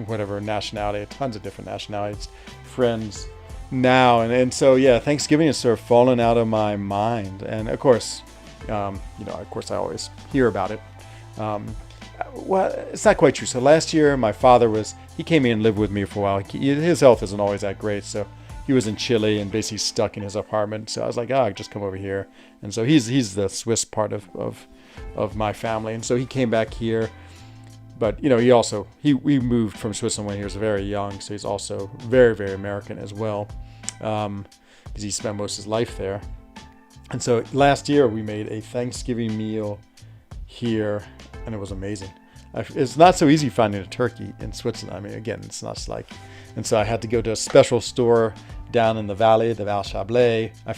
whatever nationality, tons of different nationalities, friends now. And so, yeah, Thanksgiving has sort of fallen out of my mind. And of course, I always hear about it. Well, it's not quite true. So last year, my father he came in and lived with me for a while. His health isn't always that great. So he was in Chile and basically stuck in his apartment. So I was like, just come over here. And so he's the Swiss part of my family. And so he came back here. But, we moved from Switzerland when he was very young. So he's also very, very American as well. Because he spent most of his life there. And so last year we made a Thanksgiving meal here. And it was amazing. It's not so easy finding a turkey in Switzerland. I mean, again, it's not like... And so I had to go to a special store down in the valley, the Val Chablais. I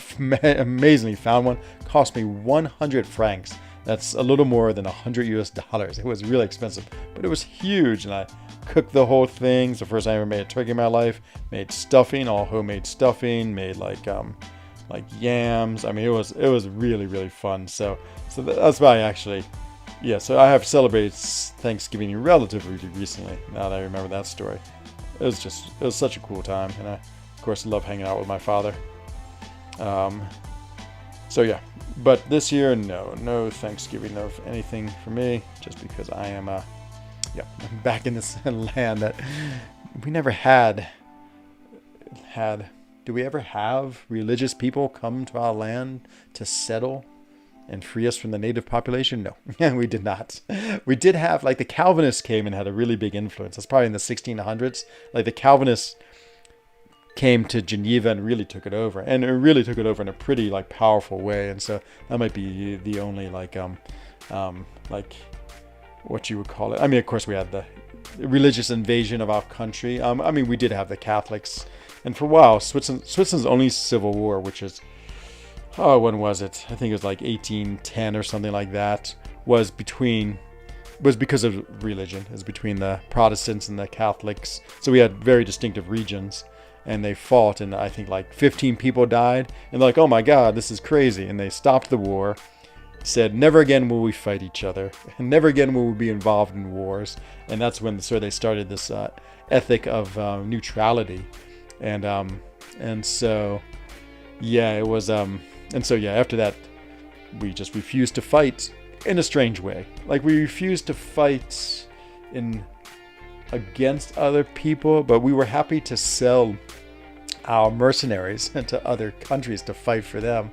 amazingly found one. Cost me 100 francs. That's a little more than $100. It was really expensive, but it was huge. And I cooked the whole thing. It's the first time I ever made a turkey in my life. Made stuffing, all homemade stuffing. Made like yams. I mean, it was really, really fun. So that's why I actually... Yeah, so I have celebrated Thanksgiving relatively recently, now that I remember that story. It was such a cool time, and I, of course, love hanging out with my father. So yeah, but this year, no Thanksgiving of anything for me, just because I am, I'm back in this land that we never had. Do we ever have religious people come to our land to settle and free us from the native population? No, we did not. We did have, like, the Calvinists came and had a really big influence. That's probably in the 1600s. Like, the Calvinists came to Geneva and really took it over. And it really took it over in a pretty, like, powerful way. And so that might be the only, like what you would call it. I mean, of course, we had the religious invasion of our country. I mean, we did have the Catholics. And for a while, Switzerland's only civil war, which is... when was it? I think it was like 1810 or something like that. Was because of religion. It was between the Protestants and the Catholics. So we had very distinctive regions, and they fought, and I think like 15 people died. And they're like, oh my God, this is crazy. And they stopped the war, said, never again will we fight each other, and never again will we be involved in wars. And that's when they started this ethic of neutrality. And so, yeah, it was... And so, yeah, after that, we just refused to fight in a strange way. Like, we refused to fight against other people, but we were happy to sell our mercenaries to other countries to fight for them.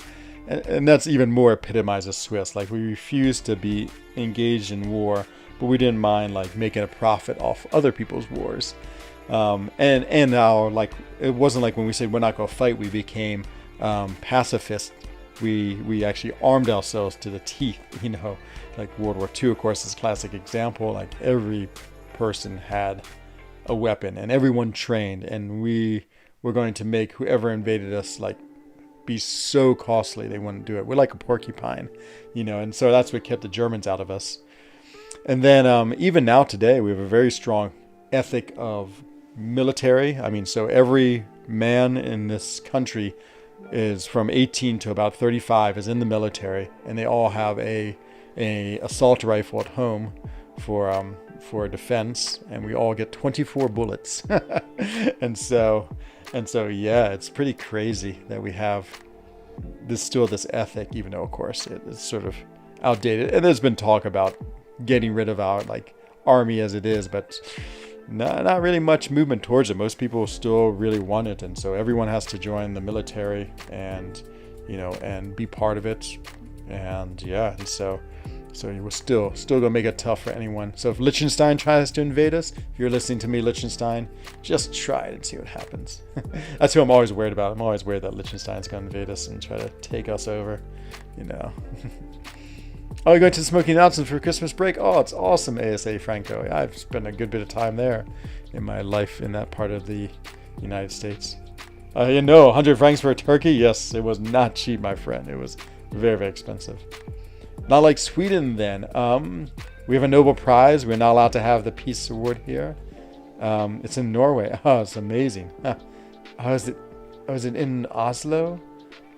And that's even more epitomized as Swiss. Like, we refused to be engaged in war, but we didn't mind, like, making a profit off other people's wars. And our, like, it wasn't like when we said we're not going to fight, we became pacifists. We actually armed ourselves to the teeth, like World War II, of course, is a classic example. Like, every person had a weapon and everyone trained, and we were going to make whoever invaded us, like, be so costly they wouldn't do it. We're like a porcupine, and so that's what kept the Germans out of us. And then even now today, we have a very strong ethic of military. I mean, so every man in this country is from 18 to about 35 is in the military, and they all have a assault rifle at home for defense, and we all get 24 bullets. and so yeah, it's pretty crazy that we have this ethic, even though of course it's sort of outdated, and there's been talk about getting rid of our, like, army as it is, but not really much movement towards it. Most people still really want it, and so everyone has to join the military and and be part of it. And yeah, and so we're still gonna make it tough for anyone. So if Liechtenstein tries to invade us, if you're listening to me, Liechtenstein, just try it and see what happens. That's who I'm always worried about. I'm always worried that Liechtenstein's gonna invade us and try to take us over. Oh, you're going to the Smoky Mountains for Christmas break? Oh, it's awesome, ASA Franco. I've spent a good bit of time there in my life in that part of the United States. 100 francs for a turkey? Yes, it was not cheap, my friend. It was very, very expensive. Not like Sweden, then. We have a Nobel Prize. We're not allowed to have the Peace Award here. It's in Norway. Oh, it's amazing. Is it in Oslo?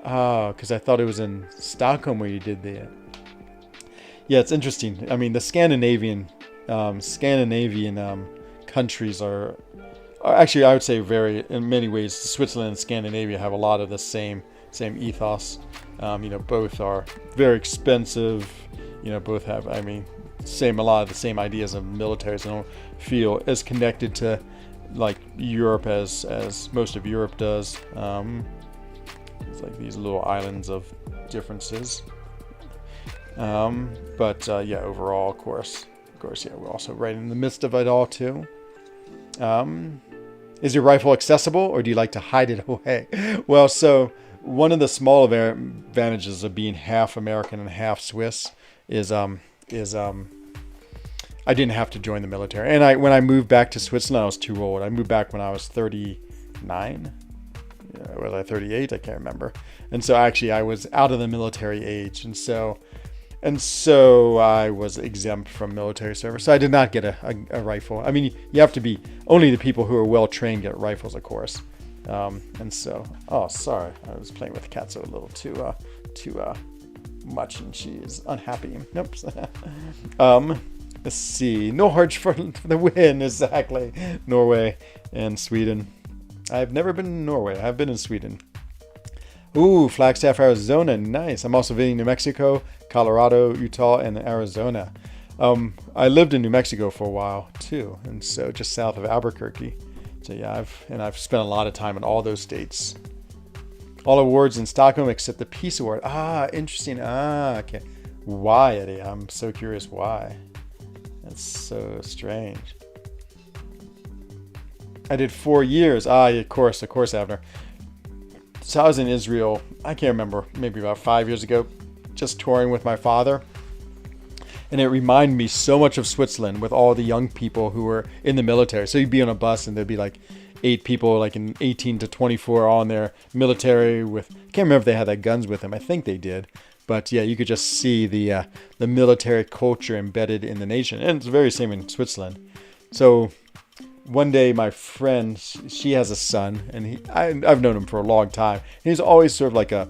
Oh, because I thought it was in Stockholm where you did the... Yeah, it's interesting. I mean, the Scandinavian countries are actually, I would say, in many ways, Switzerland and Scandinavia have a lot of the same ethos. Both are very expensive. Both have, a lot of the same ideas of militaries. I don't feel as connected to like Europe as most of Europe does. It's like these little islands of differences. Overall, of course, we're also right in the midst of it all too. Is your rifle accessible, or do you like to hide it away? Well, so one of the small advantages of being half American and half Swiss is I didn't have to join the military. And when I moved back to Switzerland, I was too old. I moved back when I was 39. Was I 38? I can't remember. And so actually I was out of the military age. And so I was exempt from military service. So I did not get a rifle. I mean, you have to be, only the people who are well trained get rifles, of course. Sorry. I was playing with the cat so a little too much, and she is unhappy. Nope. Let's see. No Harch for the win. Exactly. Norway and Sweden. I've never been in Norway. I've been in Sweden. Ooh, Flagstaff, Arizona. Nice. I'm also visiting New Mexico, Colorado, Utah, and Arizona. I lived in New Mexico for a while too, and so just south of Albuquerque. So yeah, I've spent a lot of time in all those states. All awards in Stockholm except the Peace Award. Ah, interesting. Okay. Why, Eddie? I'm so curious why. That's so strange. I did 4 years. Of course, Abner. So I was in Israel, I can't remember, maybe about 5 years ago, just touring with my father. And it reminded me so much of Switzerland with all the young people who were in the military. So you'd be on a bus and there'd be like 8 people, like in 18 to 24, all in their military with, I can't remember if they had their guns with them. I think they did. But yeah, you could just see the military culture embedded in the nation. And it's the very same in Switzerland. So one day my friend, she has a son, and I've known him for a long time. He's always sort of like a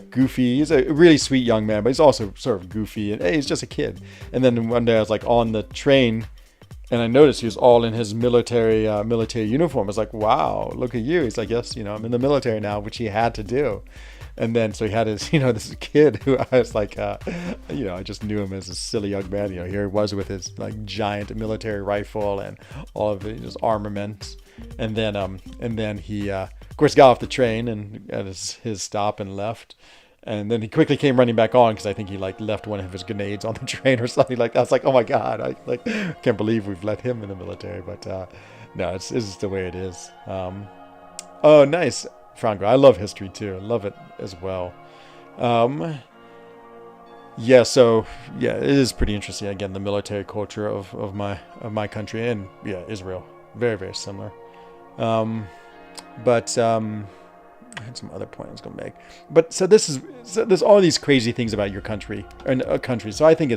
goofy, he's a really sweet young man, but he's also sort of goofy, and hey, he's just a kid. And then one day I was like on the train, and I noticed he was all in his military uniform. I was like, wow, look at you. He's like, yes, I'm in the military now, which he had to do. And then, so he had his, this kid who I was like, I just knew him as a silly young man. Here he was with his like giant military rifle and all of his armament. And then he, of course, got off the train and at his stop and left. And then he quickly came running back on because I think he like left one of his grenades on the train or something like that. I was like, oh my God, I can't believe we've let him in the military. But no, it's just the way it is. Oh, nice. Franco, I love history too. I love it as well. It is pretty interesting. Again, the military culture of my country and Israel, very, very similar. I had some other point I was going to make, but so there's all these crazy things about your country and a country. So I think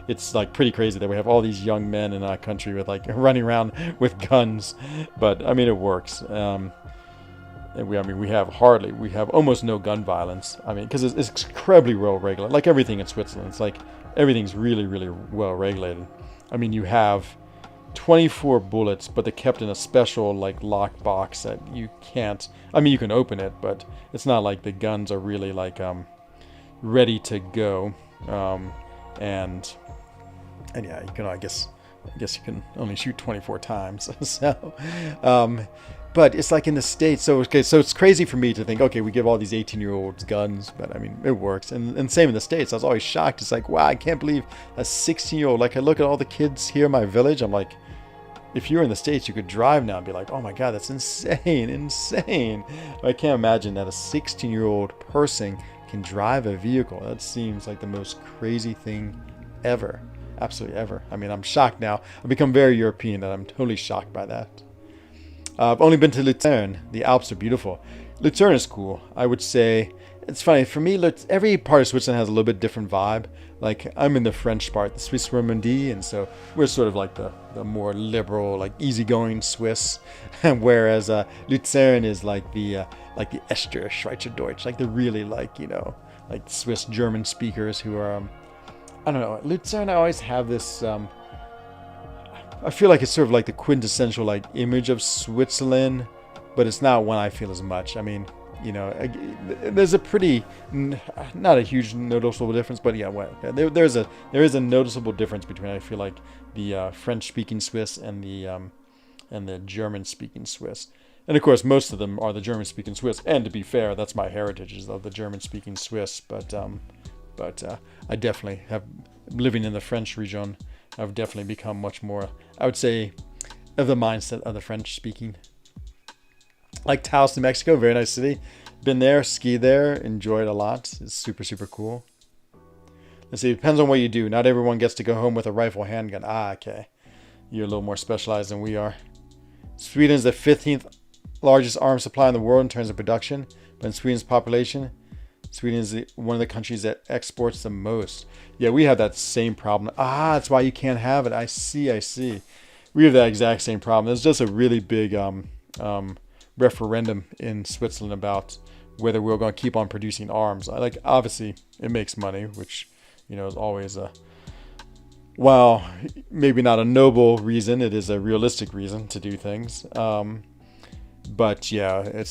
it's like pretty crazy that we have all these young men in our country with like running around with guns, but I mean it works. And we have almost no gun violence. I mean, because it's incredibly well regulated. Like everything in Switzerland, it's like everything's really, really well regulated. I mean, you have 24 bullets, but they're kept in a special like lock box that you can't. I mean, you can open it, but it's not like the guns are really like ready to go. And yeah, you can. I guess you can only shoot 24 times. So. But it's like in the States, so it's crazy for me to think, okay, we give all these 18-year-olds guns, but I mean, it works. And same in the States, I was always shocked. It's like, wow, I can't believe a 16-year-old, like I look at all the kids here in my village, I'm like, if you were in the States, you could drive now and be like, oh my God, that's insane. I can't imagine that a 16-year-old person can drive a vehicle. That seems like the most crazy thing ever. Absolutely ever. I mean, I'm shocked now. I've become very European that I'm totally shocked by that. I've only been to Lucerne. The Alps are beautiful. Lucerne is cool. I would say it's funny for me. Every part of Switzerland has a little bit different vibe. Like I'm in the French part, the Swiss Romandie, and so we're sort of like the more liberal, like easygoing Swiss, whereas Lucerne is like the Ester Schweizerdeutsch, like the really like like Swiss German speakers who are I don't know. Lucerne, I always have this. I feel like it's sort of like the quintessential like image of Switzerland, but it's not one I feel as much. I mean, there's a pretty, not a huge noticeable difference, but yeah, there is a noticeable difference between I feel like the French-speaking Swiss and the German-speaking Swiss. And of course, most of them are the German-speaking Swiss. And to be fair, that's my heritage is of the German-speaking Swiss. But I definitely have, living in the French region, I've definitely become much more, I would say, of the mindset of the French-speaking. Like Taos, New Mexico, very nice city. Been there, skied there, enjoyed a lot. It's super, super cool. Let's see, it depends on what you do. Not everyone gets to go home with a rifle handgun. Okay. You're a little more specialized than we are. Sweden is the 15th largest arms supply in the world in terms of production. But in Sweden's population, Sweden is one of the countries that exports the most. Yeah, we have that same problem. That's why you can't have it. I see. We have that exact same problem. There's just a really big referendum in Switzerland about whether we're going to keep on producing arms. Like, obviously, it makes money, which, is always well, maybe not a noble reason. It is a realistic reason to do things. But yeah,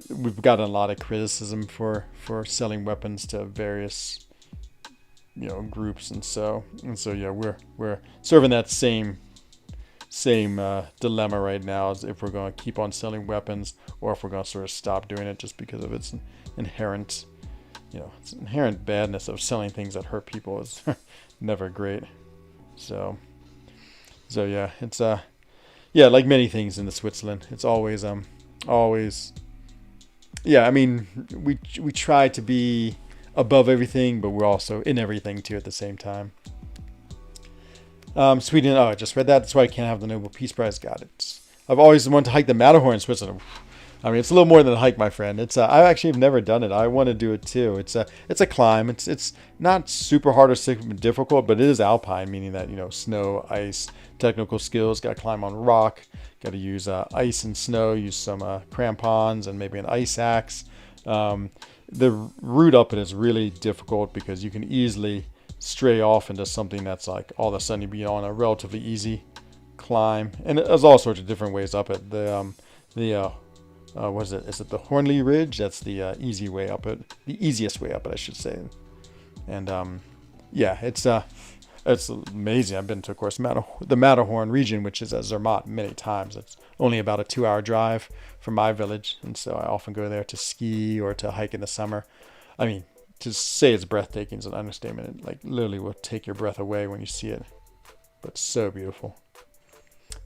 we've gotten a lot of criticism for selling weapons to various groups, and so yeah, we're serving that same dilemma right now, as if we're going to keep on selling weapons or if we're going to sort of stop doing it just because of its inherent badness of selling things that hurt people is never great. So yeah, it's yeah, like many things in the Switzerland, it's always yeah, I mean, we try to be above everything, but we're also in everything too at the same time. Sweden, I just read that. That's why I can't have the Nobel Peace Prize. Got it. I've always wanted to hike the Matterhorn in Switzerland. I mean, it's a little more than a hike, my friend. It's I actually have never done it. I want to do it too. It's a climb. It's not super hard or super difficult, but it is alpine, meaning that snow, ice, technical skills. Got to climb on rock. Got to use ice and snow. Use some crampons and maybe an ice axe. The route up it is really difficult because you can easily stray off into something that's like all of a sudden you be on a relatively easy climb, and there's all sorts of different ways up it. What is it? Is it the Hornley Ridge? That's the easy way up it, the easiest way up it, I should say. And yeah, it's amazing. I've been to, of course, the Matterhorn region, which is at Zermatt, many times. It's only about a 2-hour drive from my village, and so I often go there to ski or to hike in the summer. I mean, to say it's breathtaking is an understatement. It like literally will take your breath away when you see it, but so beautiful.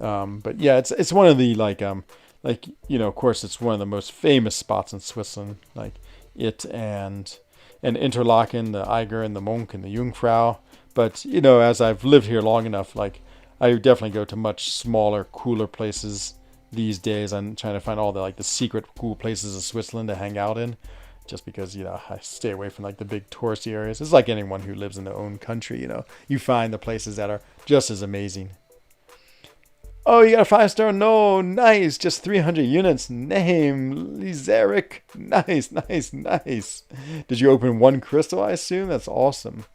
But yeah, it's one of the of course, it's one of the most famous spots in Switzerland, like it and Interlaken, the Eiger and the Monk and the Jungfrau. But as I've lived here long enough, like I definitely go to much smaller, cooler places these days. I'm trying to find all the secret cool places of Switzerland to hang out in, just because I stay away from the big touristy areas. It's like anyone who lives in their own country. You find the places that are just as amazing. Oh, you got a 5-star? No, nice. Just 300 units. Name Lizeric. Nice. Did you open one crystal, I assume? That's awesome.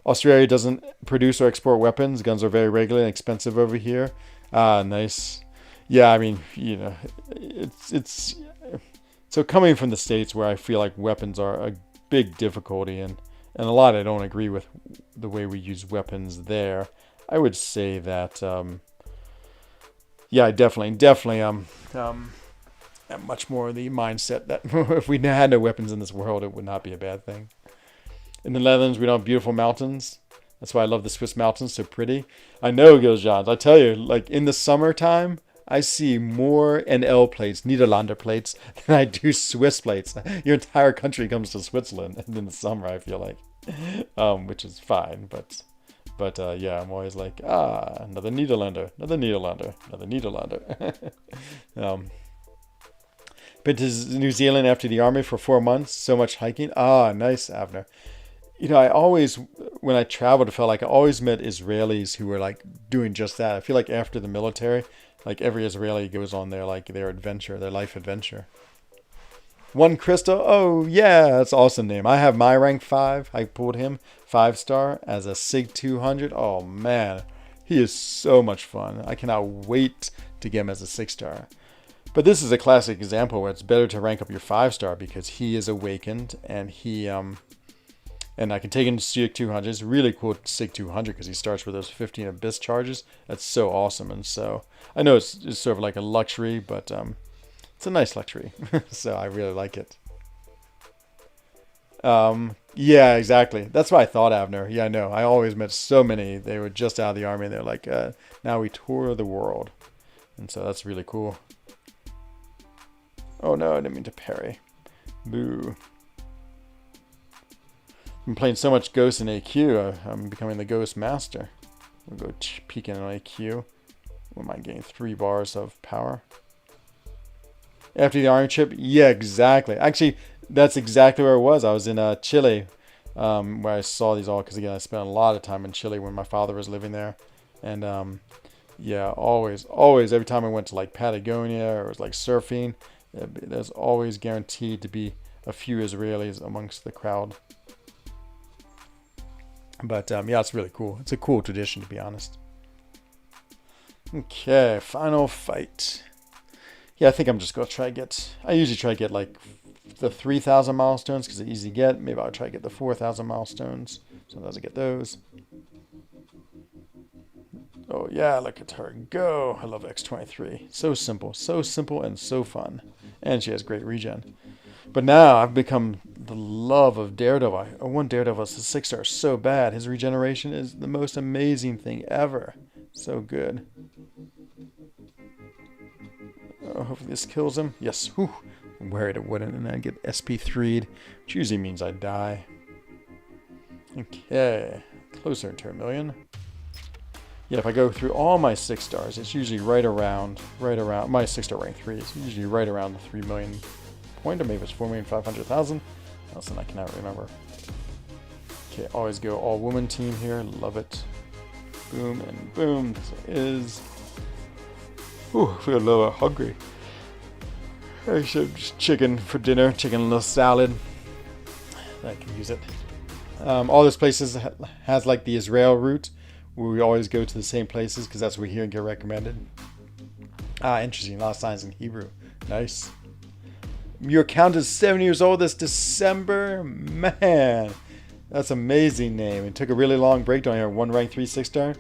Australia doesn't produce or export weapons. Guns are very regular and expensive over here. Nice. Yeah, I mean, it's so coming from the States, where I feel like weapons are a big difficulty, and a lot I don't agree with the way we use weapons there. I would say that yeah, I definitely am much more the mindset that if we had no weapons in this world, it would not be a bad thing. In the Netherlands, we don't have beautiful mountains. That's why I love the Swiss mountains, so pretty. I know, Gilles Johns. I tell you, in the summertime, I see more NL plates, Niederlander plates, than I do Swiss plates. Your entire country comes to Switzerland in the summer, I feel like. which is fine, but yeah, I'm always like, another Nederlander, another Nederlander, another Nederlander. Been to New Zealand after the army for 4 months. So much hiking. Nice, Avner. You know, I always, when I traveled, it felt like I always met Israelis who were like doing just that. I feel like after the military, like every Israeli goes on their adventure, their life adventure. One Crystal. Oh yeah, that's an awesome name. I have my rank 5. I pulled him 5-star as a Sig 200. Oh man, he is so much fun. I cannot wait to get him as a 6-star. But this is a classic example where it's better to rank up your 5-star because he is awakened and and I can take him to Sig 200. It's really cool Sig 200 because he starts with those 15 Abyss charges. That's so awesome. And so I know it's sort of like a luxury, but it's a nice luxury. So I really like it. Yeah, exactly. That's what I thought, Avner. Yeah, I know. I always met so many. They were just out of the army and they're like, now we tour the world. And so that's really cool. Oh no, I didn't mean to parry. Boo. I'm playing so much Ghost in AQ, I'm becoming the Ghost Master. We'll go peeking on AQ. What am I getting? 3 bars of power. After the army trip? Yeah, exactly. Actually, that's exactly where it was. I was in Chile, where I saw these all, because again, I spent a lot of time in Chile when my father was living there. And yeah, always, every time I went to like Patagonia or it was like surfing, there's always guaranteed to be a few Israelis amongst the crowd. But yeah, it's really cool. It's a cool tradition, to be honest. Okay, final fight. Yeah, I think I'm just going to try to get... I usually try to get like the 3,000 milestones because they're easy to get. Maybe I'll try to get the 4,000 milestones. Sometimes I get those. Oh yeah, look at her go. I love X23. So simple and so fun. And she has great regen. But now I've become the love of Daredevil. I want Daredevil as a 6-star so bad. His regeneration is the most amazing thing ever. So good. Oh, hopefully this kills him. Yes. Whew. I'm worried it wouldn't. And I get SP3'd, which usually means I die. Okay. Closer to 1 million. Yeah, if I go through all my 6-stars, it's usually right around my 6-star rank 3. It's usually right around the 3 million point, or maybe it's 4,500,000. Listen, I cannot remember. Okay, always go all woman team here. Love it. Boom and boom. This is. Ooh, I feel a little hungry. I should have just chicken for dinner, chicken and a little salad. I can use it. All those places has like the Israel route, where we always go to the same places because that's what we hear and get recommended. Interesting. A lot of signs in Hebrew. Nice. Your account is 7 years old this December. Man, that's an amazing name. It took a really long break down here. 1 rank 3 6-star.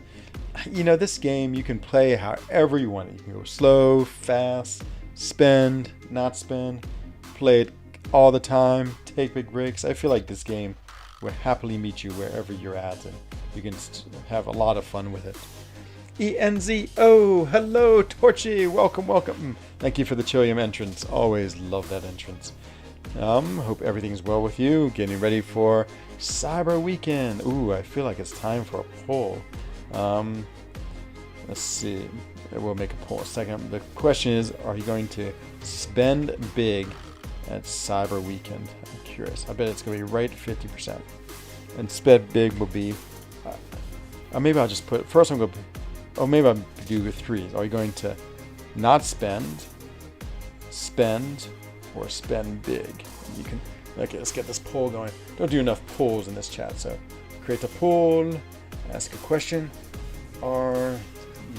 You know, this game you can play however you want. You can go slow, fast, spend, not spend, play it all the time, take big breaks. I feel like this game will happily meet you wherever you're at, and you can have a lot of fun with it. ENZO, hello, Torchy, welcome. Thank you for the Chilium entrance. Always love that entrance. Hope everything's well with you. Getting ready for Cyber Weekend. Ooh, I feel like it's time for a poll. Let's see. We'll make a poll in a second. The question is, are you going to spend big at Cyber Weekend? I'm curious. I bet it's going to be right 50%. And spend big will be... maybe I'll just put... First I'm going to... Oh, maybe I'll do 3. Are you going to not spend, spend, or spend big? You can... Okay, let's get this poll going. Don't do enough polls in this chat, so create a poll, ask a question. Are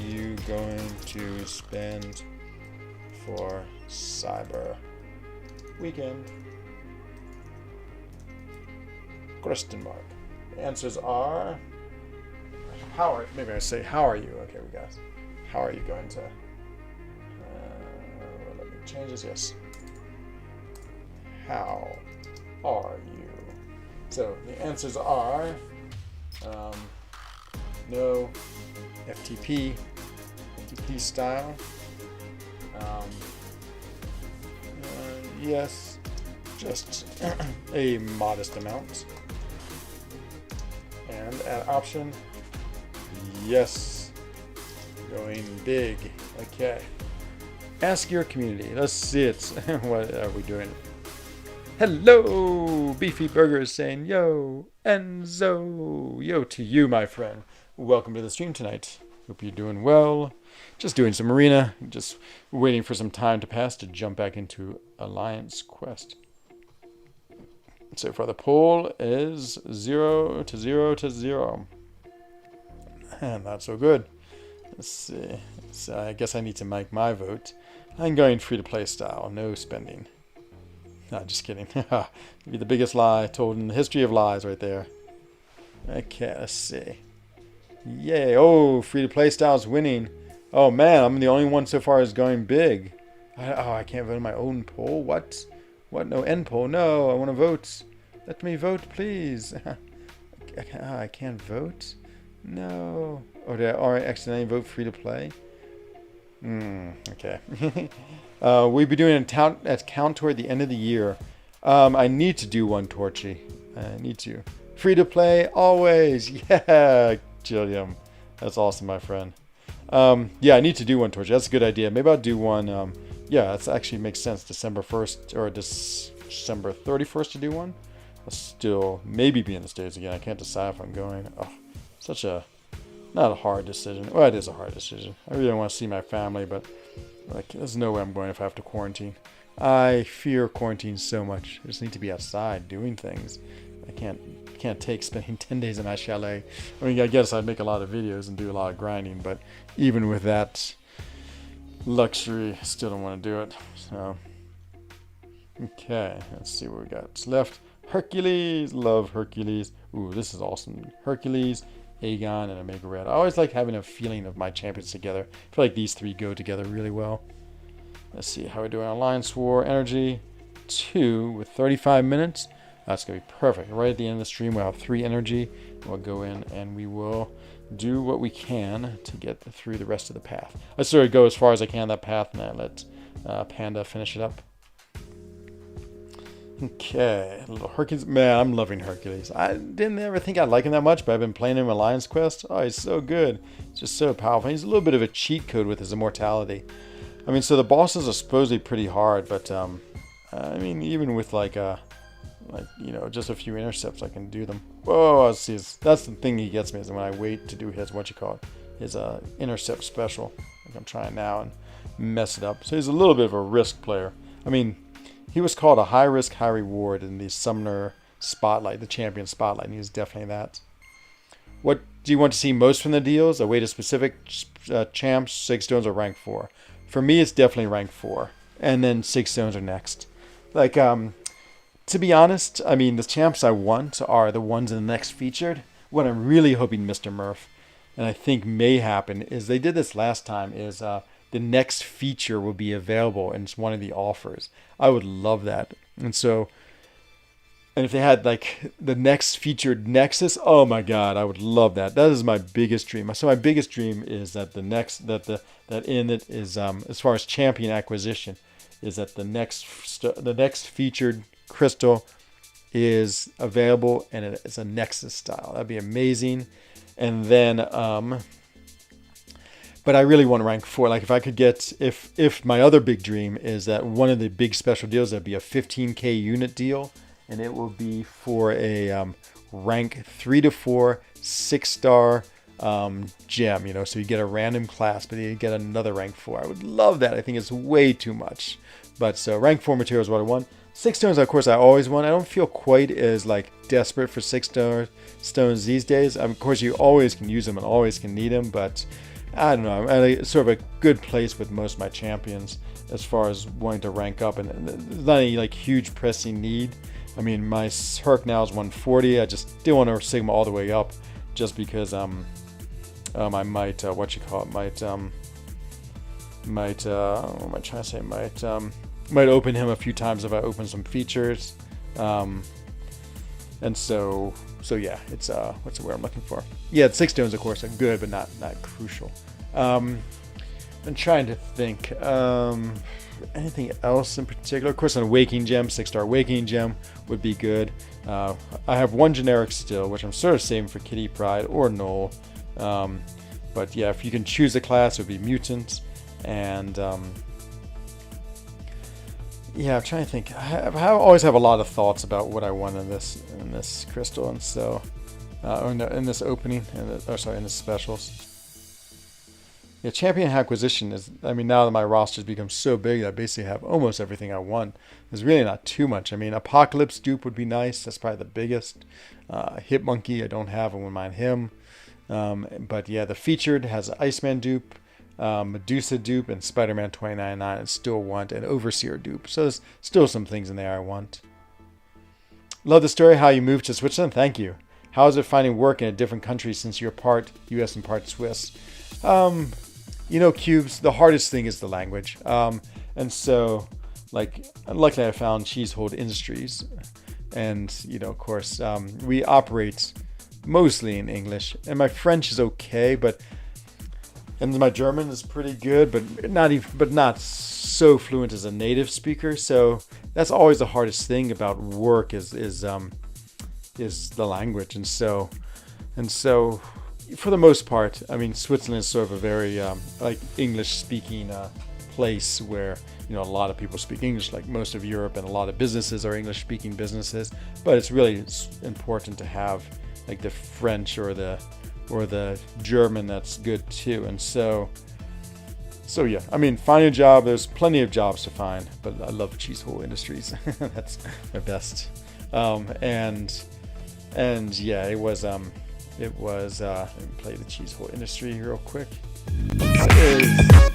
you going to spend for Cyber Weekend? Question mark. The answers are... maybe I say, how are you? Okay, we got. How are you going to? Let me change this. Yes. How are you? So the answers are no, FTP style. Yes, just a modest amount. And add option. Yes. Going big. Okay. Ask your community. Let's see it. What are we doing? Hello, Beefy Burger is saying, yo, Enzo. Yo to you, my friend. Welcome to the stream tonight. Hope you're doing well. Just doing some arena. Just waiting for some time to pass to jump back into Alliance Quest. So far the poll is 0 to 0 to 0. And not so good. Let's see. So I guess I need to make my vote. I'm going free-to-play style. No spending. No, just kidding. Be the biggest lie told in the history of lies right there. Okay, let's see. Yay. Oh, free-to-play style is winning. Oh, man, I'm the only one so far is going big. I can't vote on my own poll. What? What? No end poll. No, I want to vote. Let me vote, please. I can't vote? No. Oh, did I accidentally vote free-to-play? Okay. We'll be doing a count toward the end of the year. I need to do one, Torchy. I need to. Free to play, always. Yeah, Jilliam. That's awesome, my friend. Yeah, I need to do one, Torchy. That's a good idea. Maybe I'll do one. Yeah, that actually makes sense. December 1st or December 31st to do one. I'll still maybe be in the States again. I can't decide if I'm going. Oh, such a... Not a hard decision. Well, it is a hard decision. I really want to see my family, but like, there's no way I'm going if I have to quarantine. I fear quarantine so much. I just need to be outside doing things. I can't take spending 10 days in my chalet. I mean, I guess I'd make a lot of videos and do a lot of grinding, but even with that luxury, I still don't want to do it. So, okay, let's see what we got left. Hercules, love Hercules. Ooh, this is awesome. Hercules, Aegon, and Omega Red. I always like having a feeling of my champions together. I feel like these three go together really well. Let's see how we're doing. Alliance War Energy 2 with 35 minutes. That's going to be perfect. Right at the end of the stream, we'll have 3 energy. We'll go in and we will do what we can to get through the rest of the path. I sort of go as far as I can that path, and I let Panda finish it up. Okay, little Hercules. Man, I'm loving Hercules. I didn't ever think I'd like him that much, but I've been playing him in Alliance Quest. Oh, he's so good. He's just so powerful. He's a little bit of a cheat code with his immortality. I mean, so the bosses are supposedly pretty hard, but I mean, even with like you know, just a few intercepts, I can do them. Whoa, see, that's the thing he gets me is when I wait to do his his intercept special. Like I'm trying now and mess it up. So he's a little bit of a risk player. I mean, he was called a high risk, high reward in the Summoner Spotlight, the Champion Spotlight, and he's definitely that. What do you want to see most from the deals? Away to specific champs, 6 stones, or rank 4? For me, it's definitely rank 4, and then 6 stones are next. Like, to be honest, I mean, the champs I want are the ones in the next featured. What I'm really hoping Mr. Murph, and I think may happen, is they did this last time, is the next feature will be available, and it's one of the offers. I would love that. And so, and if they had like the next featured Nexus, oh my God, I would love that. That is my biggest dream. So my biggest dream is that that in it is as far as champion acquisition, is that the next featured crystal is available and it's a Nexus style. That'd be amazing. And then but I really want to rank 4. Like if I could get, if my other big dream is that one of the big special deals, that'd be a 15k unit deal, and it will be for a rank 3 to 4 6-star gem. You know, so you get a random class, but you get another rank 4. I would love that. I think it's way too much, but so rank 4 material is what I want. 6 stones, of course, I always want. I don't feel quite as like desperate for 6 stones these days. Of course, you always can use them and always can need them, but I don't know. I'm at a, sort of a good place with most of my champions as far as wanting to rank up, and there's not any like huge pressing need. I mean, my Herc now is 140. I just still want to Sigma all the way up, just because I might what am I trying to say? Might open him a few times if I open some features, and so yeah, it's what's the word I'm looking for? Yeah, the 6 stones of course are good, but not crucial. I'm trying to think. Anything else in particular? Of course, an Awakening Gem, 6-star Awakening Gem would be good. I have one generic still, which I'm sort of saving for Kitty Pryde or Null. But yeah, if you can choose a class, it would be Mutant. And yeah, I'm trying to think. I always have a lot of thoughts about what I want in this crystal, and so in this opening, in this specials. Yeah, Champion Acquisition is, I mean, now that my roster's become so big, I basically have almost everything I want. There's really not too much. I mean, Apocalypse dupe would be nice. That's probably the biggest. Hit Monkey, I don't have. I wouldn't mind him. But yeah, the featured has Iceman dupe, Medusa dupe, and Spider-Man 2099 I still want, and Overseer dupe. So there's still some things in there I want. Love the story how you moved to Switzerland. Thank you. How is it finding work in a different country since you're part US and part Swiss? You know, Cubes, the hardest thing is the language. And so, like, luckily I found Cheesehold Industries. And, you know, of course, we operate mostly in English. And my French is okay, and my German is pretty good, but not so fluent as a native speaker. So that's always the hardest thing about work is the language. And so for the most part, I mean, Switzerland is sort of a very like English-speaking place where, you know, a lot of people speak English, like most of Europe, and a lot of businesses are English-speaking businesses. But it's really important to have like the French or the German that's good too. And so yeah, I mean, find a job. There's plenty of jobs to find, but I love Cheesehole Industries. That's my best. And yeah, it was. Let me play the Cheesehole Industry real quick.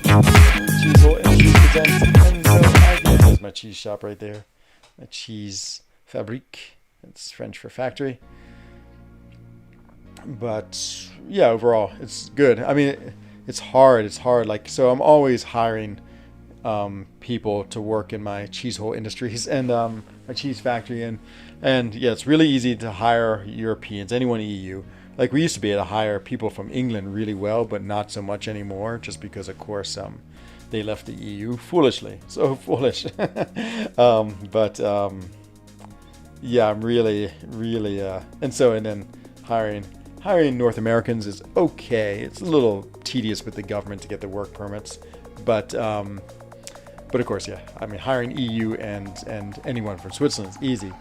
Cheesehole Industries presents Enzo. There's my cheese shop right there. My cheese fabrique. It's French for factory. But yeah, overall, it's good. I mean, it's hard. It's hard. Like, so I'm always hiring people to work in my Cheesehole Industries and my cheese factory. And yeah, it's really easy to hire Europeans, anyone in the EU. Like, we used to be able to hire people from England really well, but not so much anymore, just because, of course, they left the EU foolishly. So foolish. Yeah, I'm really, and then hiring North Americans is okay. It's a little tedious with the government to get the work permits, but of course, yeah. I mean, hiring EU and anyone from Switzerland is easy.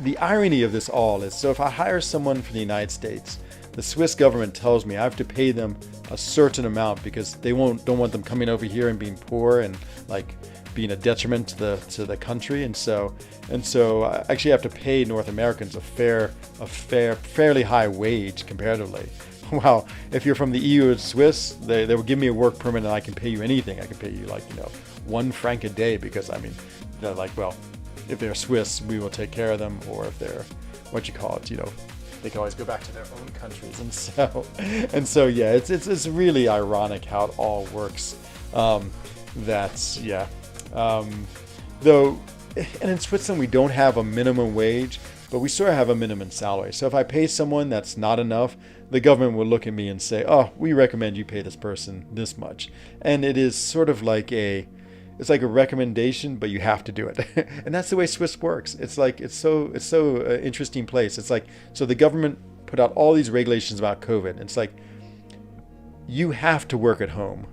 The irony of this all is, so if I hire someone from the United States, the Swiss government tells me I have to pay them a certain amount because they don't want them coming over here and being poor and like being a detriment to the country. And so I actually have to pay North Americans a fairly high wage comparatively. Wow, if you're from the EU or Swiss, they will give me a work permit and I can pay you anything. I can pay you like, €1 a day because, I mean, they're like, well, if they're Swiss, we will take care of them. Or if they're, they can always go back to their own countries. And so yeah, it's really ironic how it all works. Though, and in Switzerland we don't have a minimum wage, but we sort of have a minimum salary. So if I pay someone that's not enough, the government will look at me and say, "Oh, we recommend you pay this person this much." And it is sort of like it's like a recommendation, but you have to do it. And that's the way Swiss works. It's like, it's so interesting place. It's like, so the government put out all these regulations about COVID. It's like, you have to work at home.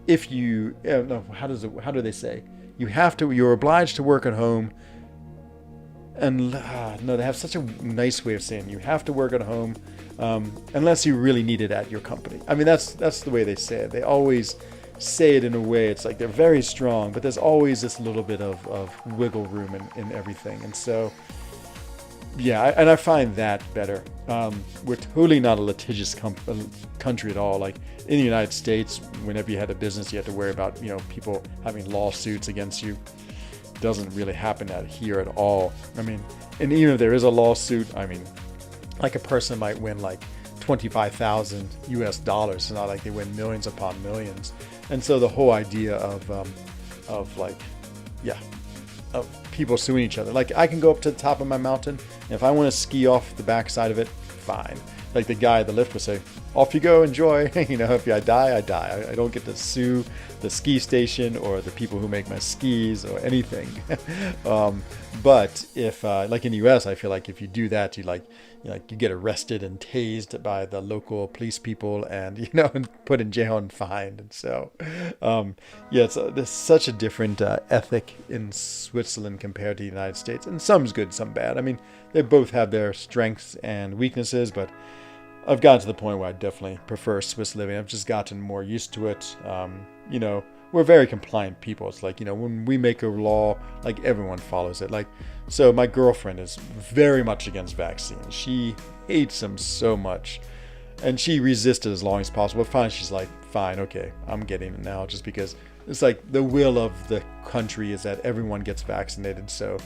If you, how do they say? You're obliged to work at home. And no, they have such a nice way of saying you have to work at home, unless you really need it at your company. I mean, that's the way they say it. They always say it in a way, it's like they're very strong, but there's always this little bit of wiggle room in everything. And so, yeah, and I find that better. We're totally not a litigious country at all. Like in the United States, whenever you had a business, you had to worry about, people having lawsuits against you. Doesn't really happen out here at all. I mean, and even if there is a lawsuit, I mean, like a person might win like $25,000 US. It's not like they win millions upon millions. And so the whole idea of people suing each other. Like, I can go up to the top of my mountain, and if I want to ski off the backside of it, fine. Like the guy at the lift would say, off you go, enjoy. If I die, I die. I don't get to sue the ski station or the people who make my skis or anything. But if, like in the U.S., I feel like if you do that, you get arrested and tased by the local police people, and and put in jail and fined. And so, there's such a different ethic in Switzerland compared to the United States, and some's good, some bad. I mean, they both have their strengths and weaknesses, but I've gotten to the point where I definitely prefer Swiss living. I've just gotten more used to it. We're very compliant people. It's like, when we make a law, like everyone follows it. Like, so my girlfriend is very much against vaccines. She hates them so much. And she resisted as long as possible. But finally, she's like, fine, okay, I'm getting it now. Just because it's like the will of the country is that everyone gets vaccinated. So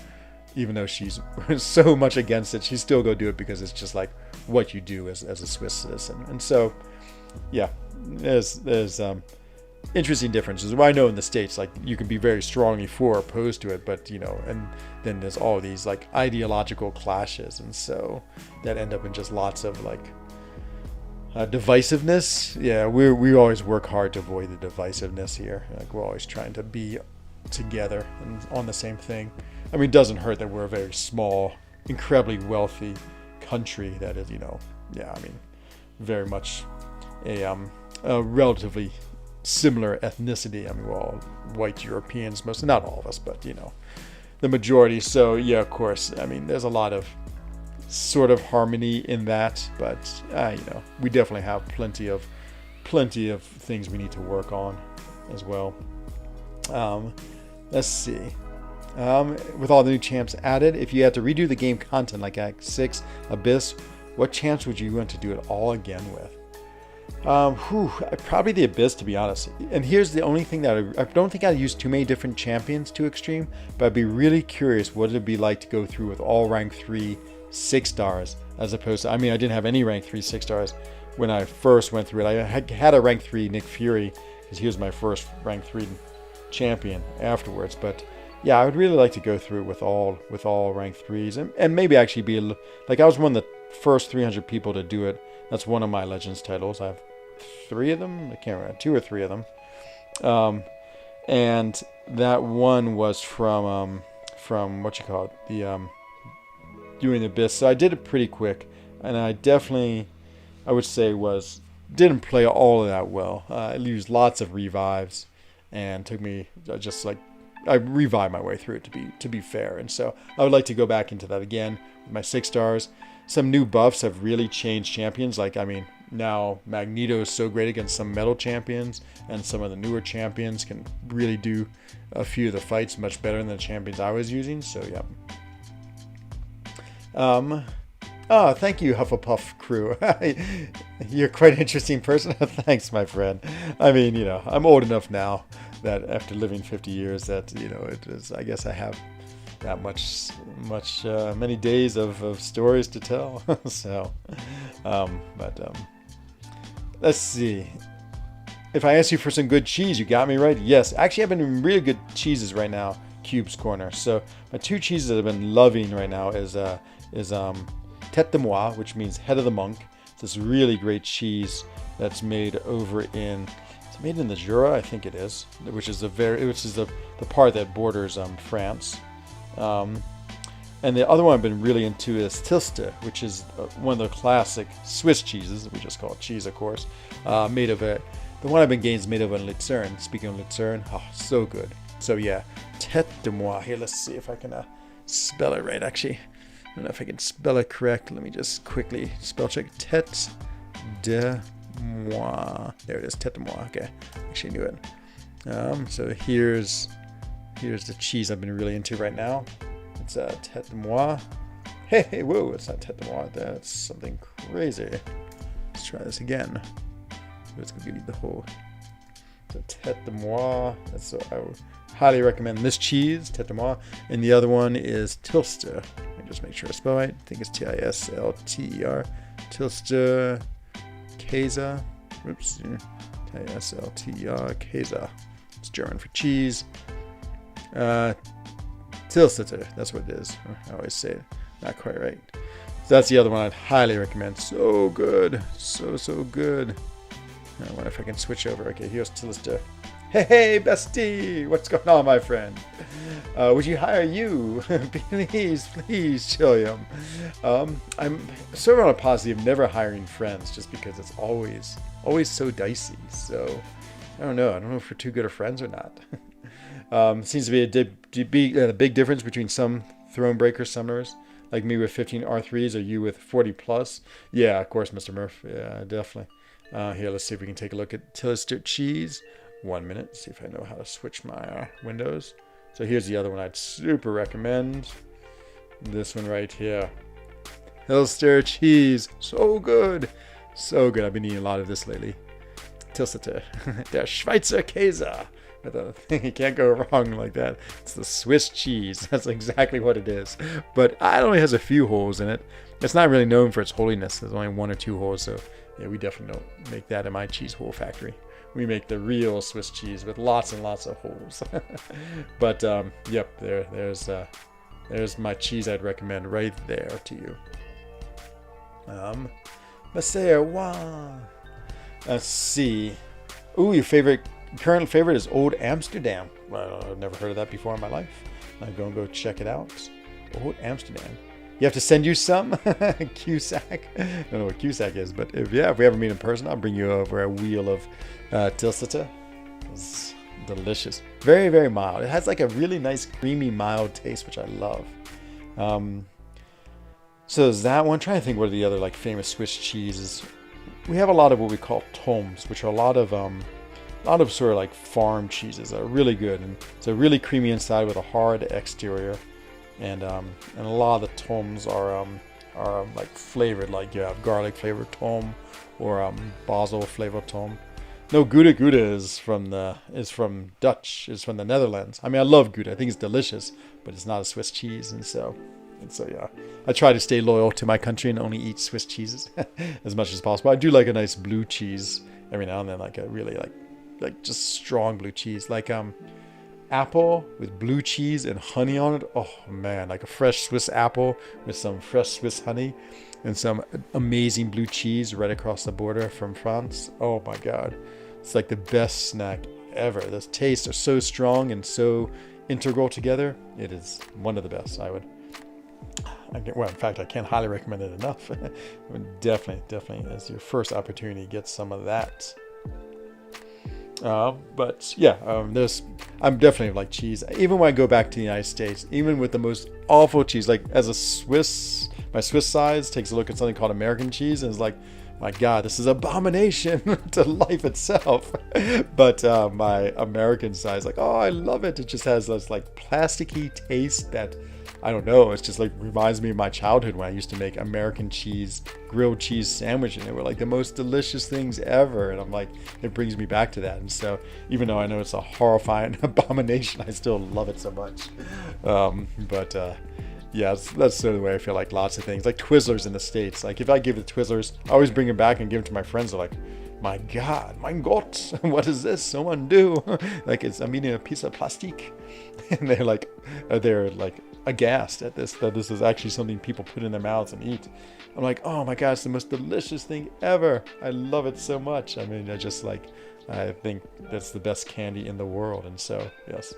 even though she's so much against it, she's still go do it because it's just like what you do as a Swiss citizen. And so, yeah, there's interesting differences. Well, I know in the States, like, you can be very strongly for or opposed to it, but and then there's all these like ideological clashes, and so that end up in just lots of like divisiveness. Yeah, we always work hard to avoid the divisiveness here. Like, we're always trying to be together and on the same thing. I mean, it doesn't hurt that we're a very small, incredibly wealthy country that is, very much a relatively similar ethnicity. I mean, we're all white Europeans, mostly, not all of us, but the majority. So yeah, of course, I mean, there's a lot of sort of harmony in that, but we definitely have plenty of things we need to work on as well. Let's see. With all the new champs added, if you had to redo the game content like Act 6 Abyss, what champs would you want to do it all again with? Probably the Abyss, to be honest. And here's the only thing that I don't think I'd use too many different champions to extreme, but I'd be really curious what it'd be like to go through with all rank 3 6 stars, as opposed to, I mean, I didn't have any rank 3 6 stars when I first went through it. I had a rank 3 Nick Fury because he was my first rank 3 champion afterwards, but yeah, I would really like to go through it with all rank 3s, and maybe actually be like, I was one of the first 300 people to do it. That's one of my Legends titles. I have 3 of them. I can't remember, 2 or 3 of them. And that one was from what you call it, the doing the Abyss. So I did it pretty quick, and I would say didn't play all of that well. I used lots of revives, and took me I revived my way through it to be fair. And so I would like to go back into that again with my 6 stars. Some new buffs have really changed champions. Like, I mean, now Magneto is so great against some metal champions, and some of the newer champions can really do a few of the fights much better than the champions I was using. So yeah. Thank you, Hufflepuff crew. You're quite an interesting person. Thanks, my friend. I mean, I'm old enough now that after living 50 years that, I guess I have that many days of stories to tell. So, let's see. If I ask you for some good cheese, you got me right. Yes, actually, I've been in really good cheeses right now. Cube's Corner. So my 2 cheeses that I've been loving right now is Tête de Moi, which means head of the monk. It's this really great cheese that's made over in. It's made in the Jura, I think it is, which is the part that borders France. And the other one I've been really into is Tilste, which is one of the classic Swiss cheeses. We just call it cheese, of course. The one I've been getting is made of a Lucerne. Speaking of Lucerne, so good. So yeah, Tête de Moi. Here, let's see if I can spell it right. Actually, I don't know if I can spell it correct. Let me just quickly spell check. Tête de Moi. There it is, Tête de Moi. Okay, actually knew it. So here's the cheese I've been really into right now. It's Tête de Moi. Hey, whoa, it's not Tête de Moi. That's something crazy. Let's try this again. Let's go give you the whole. So Tête de Moi. That's what I would highly recommend this cheese, Tête de Moi. And the other one is Tilste. Let me just make sure I spell right. I think it's T-I-S-L-T-E-R. Tilste Käse. Oops. T-I-S-L-T-E-R Käse. It's German for cheese. Tilsiter, that's what it is. I always say it. Not quite right. So that's the other one I'd highly recommend. So good. So good. I wonder if I can switch over. Okay, here's Tillister. Hey, bestie! What's going on, my friend? Would you hire you? please, Chilliam. I'm sort of on a positive, never hiring friends, just because it's always so dicey. So I don't know if we're too good of friends or not. Seems to be a big difference between some Thronebreaker summoners, like me with 15 R3s or you with 40 plus. Yeah, of course, Mr. Murph. Yeah, definitely. Here, let's see if we can take a look at Tillister Cheese. 1 minute, see if I know how to switch my windows. So here's the other one I'd super recommend. This one right here. Tillister Cheese. So good. So good. I've been eating a lot of this lately. Tillister. Der Schweizer Käse. You can't go wrong like that. It's the Swiss cheese. That's exactly what it is. But it only has a few holes in it. It's not really known for its holiness. There's only 1 or 2 holes. So yeah, we definitely don't make that in my cheese hole factory. We make the real Swiss cheese with lots and lots of holes. But yep, there's my cheese I'd recommend right there to you. Messiah, wow. Let's see. Ooh, your current favorite is Old Amsterdam. Well, I've never heard of that before in my life. I'm gonna go check it out. Old Amsterdam. You have to send you some? Cusack. I don't know what Cusack is, but if we ever meet in person, I'll bring you over a wheel of Tilsita. It's delicious. Very, very mild. It has like a really nice, creamy, mild taste, which I love. So there's that one. I'm trying to think what are the other like famous Swiss cheeses. We have a lot of what we call tomes, which are a lot of sort of like farm cheeses that are really good. And so really creamy inside with a hard exterior. And a lot of the tomes are like flavored, like you have garlic flavored tome or basil flavored tome. No, Gouda is from Dutch, is from the Netherlands. I mean, I love Gouda. I think it's delicious, but it's not a Swiss cheese, and so yeah, I try to stay loyal to my country and only eat Swiss cheeses as much as possible. I do like a nice blue cheese every now and then, like a really like just strong blue cheese, like apple with blue cheese and honey on it. Oh man, like a fresh Swiss apple with some fresh Swiss honey and some amazing blue cheese right across the border from France. Oh my god, it's like the best snack ever. The tastes are so strong and so integral together. It is one of the best. In fact, I can't highly recommend it enough. Definitely as your first opportunity, get some of that. But yeah, I'm definitely like cheese. Even when I go back to the United States, even with the most awful cheese, like as a Swiss, my Swiss size takes a look at something called American cheese and is like, my God, this is abomination to life itself. But my American size, like, oh, I love it. It just has this like plasticky taste that, I don't know, it's just like reminds me of my childhood when I used to make American cheese, grilled cheese sandwich, and they were like the most delicious things ever. And I'm like, it brings me back to that. And so even though I know it's a horrifying abomination, I still love it so much. Yeah, that's sort of the way I feel like lots of things. Like Twizzlers in the States. Like if I give the Twizzlers, I always bring them back and give them to my friends. They're like, my God, mein Gott, what is this? Someone do. Like I'm eating a piece of plastic. And they're like aghast at this, that this is actually something people put in their mouths and eat. I'm like, oh my God, it's the most delicious thing ever. I love it so much. I mean, I think that's the best candy in the world. And so, yes.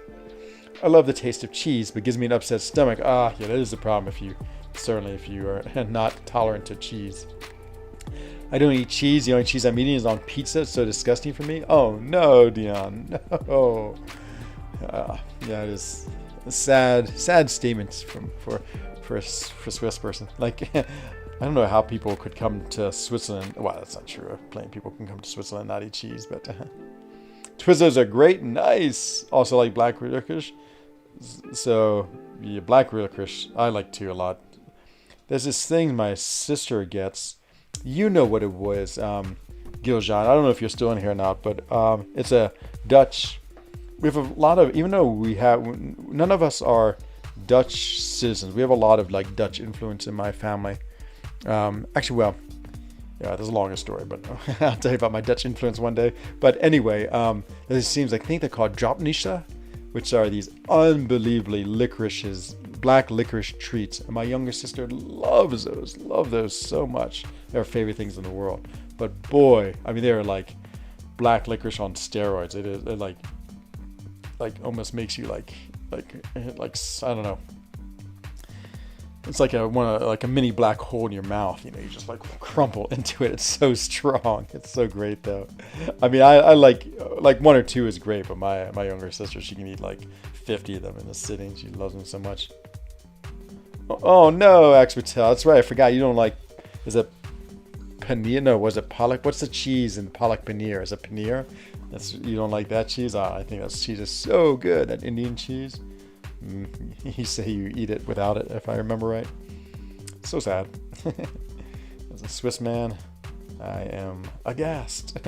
I love the taste of cheese, but gives me an upset stomach. Yeah, that is the problem if you are not tolerant to cheese. I don't eat cheese. The only cheese I'm eating is on pizza. It's so disgusting for me. Oh no, Dion, no. Yeah, it is a sad statements for a Swiss person. Like, I don't know how people could come to Switzerland. Well, that's not true. Plenty people can come to Switzerland and not eat cheese, but Twizzlers are great, nice. Also like black licorice. So yeah, black licorice I like too a lot. There's this thing my sister gets. You know what it was, Giljan. I don't know if you're still in here or not, but it's a Dutch. We have a lot of, even though none of us are Dutch citizens, we have a lot of like Dutch influence in my family. Actually, well, yeah, there's a longer story, but I'll tell you about my Dutch influence one day. But anyway, it seems, I think they're called dropnisha, which are these unbelievably black licorice treats. And my younger sister loves those. Love those so much. They're her favorite things in the world. But boy, I mean, they're like black licorice on steroids. It like almost makes you like I don't know. It's like a mini black hole in your mouth. You know, you just like crumple into it. It's so strong. It's so great though. I mean, I like one or two is great, but my younger sister, she can eat like 50 of them in a sitting. She loves them so much. Oh no, Axpatel. That's right. I forgot you don't like. Is it paneer? No, was it pollock? What's the cheese in pollock paneer? Is it paneer? You don't like that cheese? I think that cheese is so good. That Indian cheese. You say you eat it without it, if I remember right. So sad. As a Swiss man, I am aghast.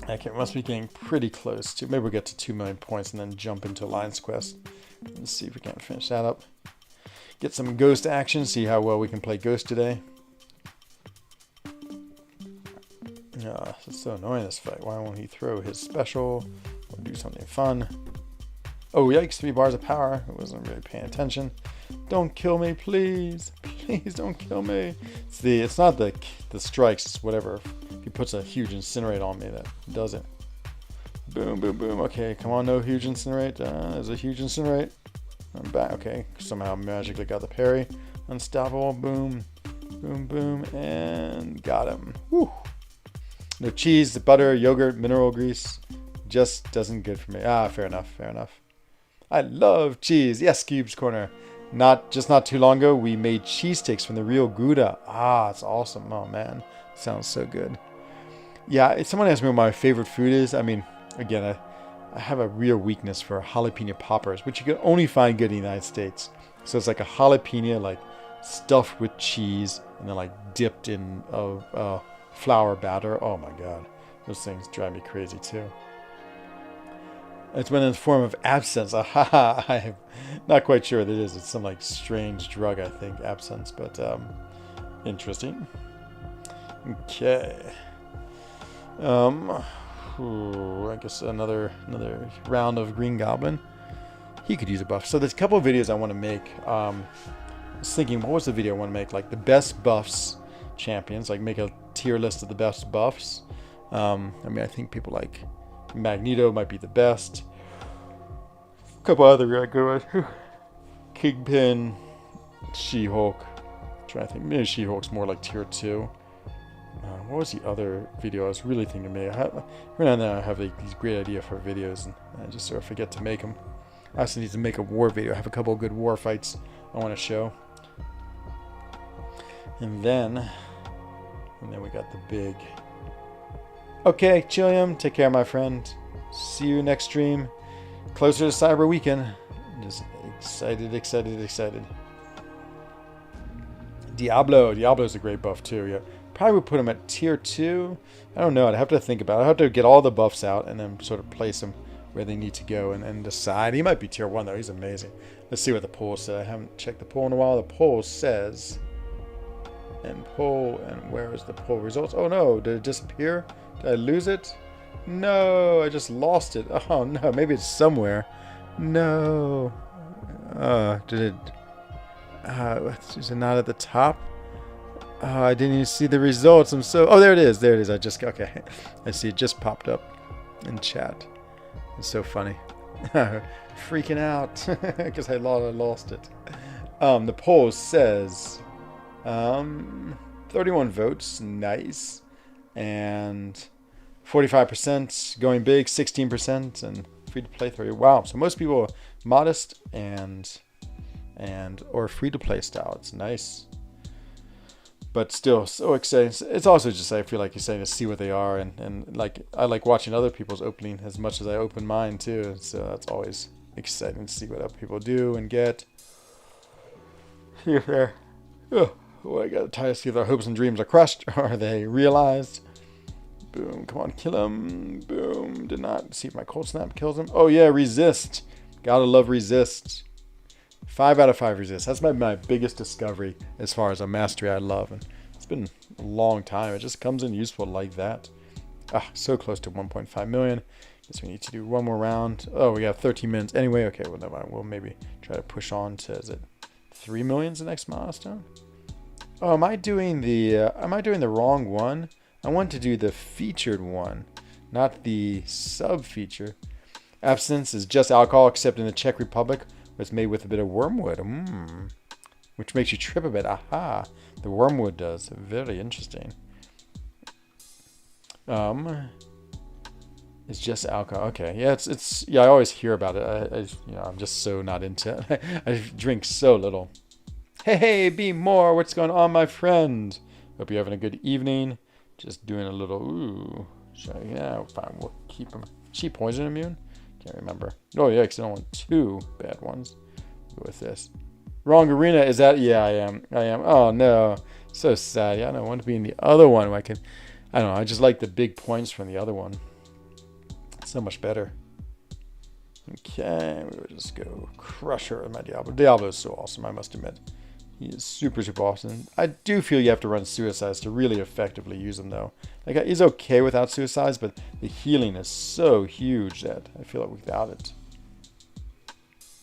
Okay, must be getting pretty close to. Maybe we'll get to 2 million points and then jump into Alliance Quest. Let's see if we can't finish that up. Get some Ghost action. See how well we can play Ghost today. It's so annoying, this fight. Why won't he throw his special or do something fun? Oh, yikes, 3 bars of power. I wasn't really paying attention. Don't kill me, please. Please don't kill me. It's not the strikes, it's whatever. If he puts a huge incinerate on me, that does it. Boom, boom, boom. Okay, come on, no huge incinerate. There's a huge incinerate. I'm back. Okay, somehow magically got the parry. Unstoppable. Boom, boom, boom, and got him. Woo. No cheese, butter, yogurt, mineral grease. Just doesn't good for me. Fair enough, fair enough. I love cheese. Yes, Cube's Corner. Not too long ago, we made cheese sticks from the real Gouda. It's awesome. Oh, man. Sounds so good. Yeah, if someone asked me what my favorite food is, I mean, again, I have a real weakness for jalapeno poppers, which you can only find good in the United States. So it's like a jalapeno, like, stuffed with cheese, and then, like, dipped in flour batter. Oh, my God. Those things drive me crazy, too. It's when in the form of absinthe. I'm not quite sure what it is. It's some like strange drug, I think, absinthe, but interesting. Okay. I guess another round of Green Goblin. He could use a buff. So there's a couple of videos I want to make. I was thinking, what was the video I want to make? Like the best buffs champions. Like make a tier list of the best buffs. I mean, I think people like Magneto might be the best. A couple other really good ones. Kingpin, She-Hulk. Trying to think, maybe She-Hulk's more like tier 2. What was the other video I was really thinking of making? Every now and then I have these great idea for videos, and I just sort of forget to make them. I also need to make a war video. I have a couple of good war fights I want to show. And then we got the big... Okay, Chilliam, take care, my friend. See you next stream. Closer to Cyber Weekend. Just excited. Diablo's a great buff too. Yeah, probably would put him at tier 2. I don't know. I'd have to think about it. I'd have to get all the buffs out and then sort of place them where they need to go and decide. He might be tier 1 though. He's amazing. Let's see what the poll says. I haven't checked the poll in a while. The poll says, and where is the poll results? Oh no, did it disappear? Did I lose it? No, I just lost it. Oh no, maybe it's somewhere. No. Is it not at the top? I didn't even see the results. Oh, there it is. Okay. I see it just popped up in chat. It's so funny. Freaking out because I lost it. The poll says 31 votes. Nice. And 45% going big, 16%, and free to play 30. Wow, so most people are modest and or free to play style. It's nice, but still so exciting. It's also just, I feel like you're saying, to see what they are, and like I like watching other people's opening as much as I open mine too. So that's always exciting to see what other people do and get. Here, oh, I got to see if their hopes and dreams are crushed or are they realized. Boom, come on, kill him. Boom, did not see if my cold snap kills him. Oh yeah, resist. Gotta love resist. 5 out of 5 resist. That's my biggest discovery as far as a mastery I love. And it's been a long time. It just comes in useful like that. So close to 1.5 million. Guess we need to do one more round. Oh, we got 13 minutes. Anyway, okay, well, never mind. We'll maybe try to push on to, is it 3 million's the next milestone? Oh, am I doing the wrong one? I want to do the featured one, not the sub-feature. Absinthe is just alcohol, except in the Czech Republic, where it's made with a bit of wormwood. Which makes you trip a bit. Aha, the wormwood does. Very interesting. It's just alcohol. Okay, yeah, it's yeah. I always hear about it. I'm just so not into it. I drink so little. Hey, be more. What's going on, my friend? Hope you're having a good evening. Just doing a little. Ooh, yeah, fine. We'll keep him. Is she poison immune? Can't remember. Oh yeah, because I don't want 2 bad ones. Go with this. Wrong arena. Is that? Yeah, I am. Oh no, so sad. Yeah, I don't want to be in the other one. I don't know. I just like the big points from the other one. So much better. Okay, we will just go crush her with my Diablo. Diablo is so awesome, I must admit. He is super, super awesome. I do feel you have to run suicides to really effectively use him, though. Like, he's okay without suicides, but the healing is so huge that I feel like without it.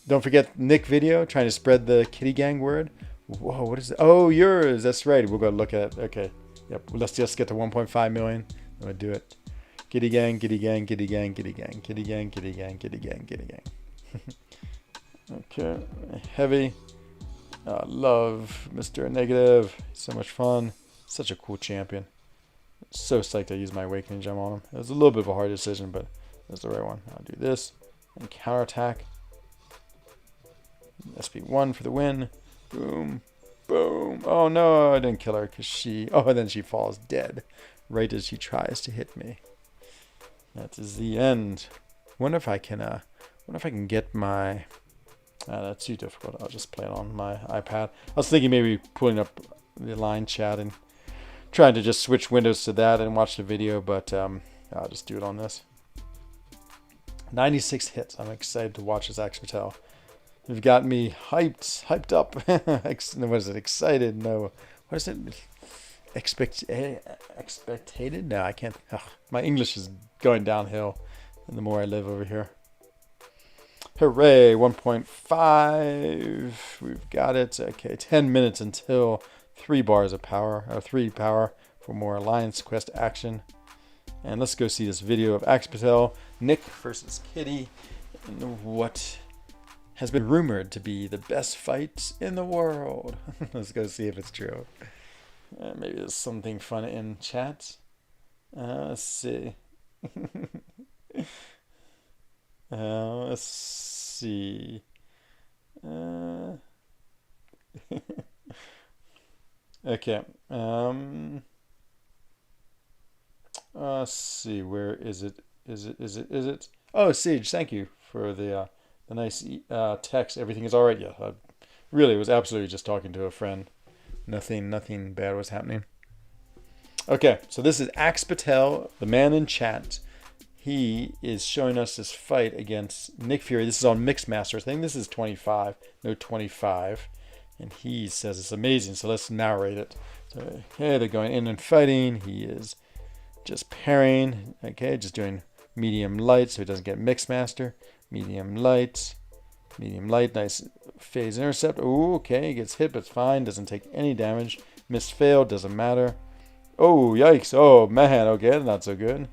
Don't forget Nick video, trying to spread the kitty gang word. Whoa, what is it? Oh, yours. That's right. We'll go look at it. Okay. Yep. Let's just get to 1.5 million. I'm going to do it. Kitty gang, kitty gang, kitty gang, kitty gang, kitty gang, kitty gang, kitty gang, kitty gang. Okay. Heavy. Love Mr. Negative. So much fun. Such a cool champion. So psyched I used my awakening gem on him. It was a little bit of a hard decision, but that's the right one. I'll do this and counterattack. SP1 for the win. Boom. Boom. Oh no, I didn't kill her because then she falls dead right as she tries to hit me. That is the end. Wonder if I can get my that's too difficult. I'll just play it on my iPad. I was thinking maybe pulling up the line chat and trying to just switch windows to that and watch the video, but I'll just do it on this. 96 hits. I'm excited to watch this Axe Patel. You've got me hyped up. What is it? Excited? No. What is it? Expectated? No, I can't. Ugh, my English is going downhill the more I live over here. Hooray, 1.5. We've got it. Okay, 10 minutes until 3 bars of power, or 3 power for more Alliance Quest action. And let's go see this video of Axe Patel, Nick versus Kitty, and what has been rumored to be the best fight in the world. Let's go see if it's true. Maybe there's something fun in chat. Let's see. Let's see. Okay. Let's see. Where is it? Is it? Oh, Siege, thank you for the nice text. Everything is all right. Yeah, I really was absolutely just talking to a friend. Nothing bad was happening. Okay, so this is Axe Patel, the man in chat. He is showing us this fight against Nick Fury. This is on Mixmaster. I think this is 25. No, 25. And he says it's amazing, so let's narrate it. So, okay, they're going in and fighting. He is just parrying. Okay, just doing medium light so he doesn't get Mixmaster. Medium light, nice phase intercept. Ooh, okay, he gets hit, but it's fine. Doesn't take any damage. Missed, failed, doesn't matter. Oh, yikes. Oh, man, okay, not so good.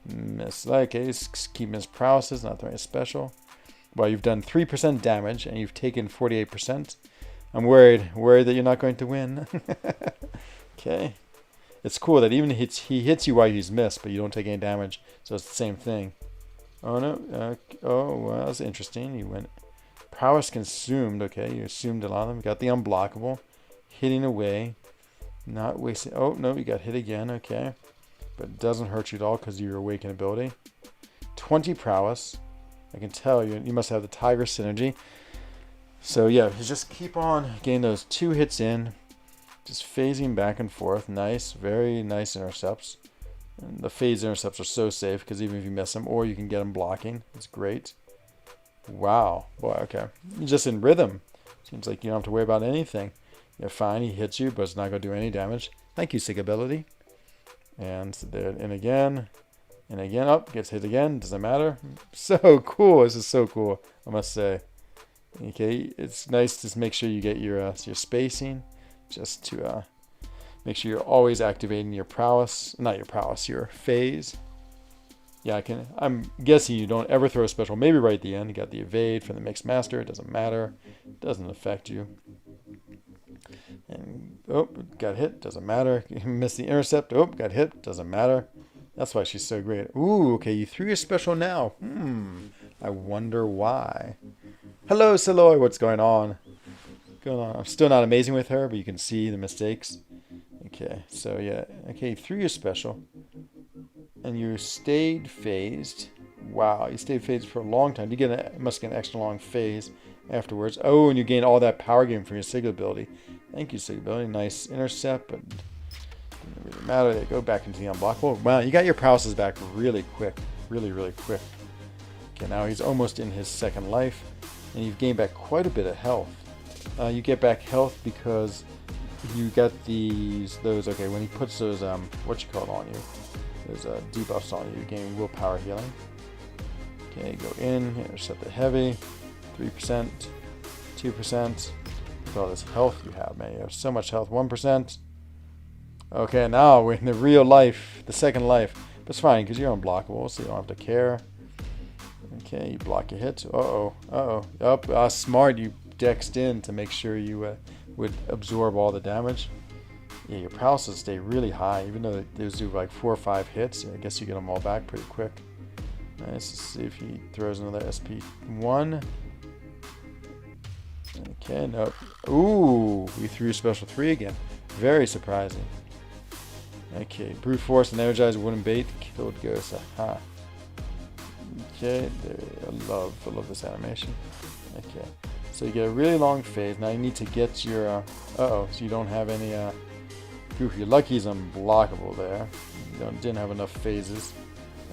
Miss, okay, keep his prowesses, not very special. Well, you've done 3% damage, and you've taken 48%. I'm worried that you're not going to win. Okay. It's cool that even he hits you while he's missed, but you don't take any damage, so it's the same thing. Oh, no. Oh, well, that's interesting. You went prowess consumed. Okay, you assumed a lot of them. Got the unblockable. Hitting away. Not wasting. Oh, no, you got hit again. Okay. But it doesn't hurt you at all because of your awaken ability. 20 prowess. I can tell you must have the Tiger synergy. So, yeah, you just keep on getting those 2 hits in. Just phasing back and forth. Nice. Very nice intercepts. And the phase intercepts are so safe because even if you miss them, or you can get them blocking. It's great. Wow. Boy, okay. You're just in rhythm. Seems like you don't have to worry about anything. You're fine. He hits you, but it's not going to do any damage. Thank you, Sig Ability. And again. And again, up, gets hit again. Doesn't matter. So cool. This is so cool, I must say. Okay, it's nice to make sure you get your spacing, just to make sure you're always activating your prowess. Not your prowess, your phase. Yeah, I'm guessing you don't ever throw a special. Maybe right at the end. You got the evade from the mixed master. It doesn't matter. It doesn't affect you. And oh, got hit. Doesn't matter. Missed the intercept. Oh, got hit. Doesn't matter. That's why she's so great. Ooh, okay. You threw your special now. I wonder why. Hello, Saloy. What's going on? I'm still not amazing with her, but you can see the mistakes. Okay, so yeah. Okay, you threw your special. And you stayed phased. Wow, you stayed phased for a long time. You must get an extra long phase afterwards. Oh, and you gain all that power gain from your Sig ability. Thank you, Sig ability. Nice intercept, but doesn't really matter. They go back into the unblockable. Wow, you got your prowesses back really quick. Really, really quick. Okay, now he's almost in his second life. And you've gained back quite a bit of health. You get back health because you got those, okay, when he puts those, on you. There's debuffs on you. You gain willpower healing. Okay, go in, intercept the heavy. 3%, 2%. Look at all this health you have, man. You have so much health. 1%. Okay, now we're in the real life, the second life. But it's fine, because you're unblockable, so you don't have to care. Okay, you block your hits. Oh, smart. You dexed in to make sure you would absorb all the damage. Yeah, your prowesses stay really high, even though those do like 4 or 5 hits. I guess you get them all back pretty quick. Nice. Let's see if he throws another SP1. Okay, nope. Ooh, we threw special 3 again. Very surprising. Okay, brute force and energized wooden bait killed ghost. Aha. Okay, I love this animation. Okay, so you get a really long phase. Now you need to get your. So you don't have any. You're lucky he's unblockable there. You didn't have enough phases.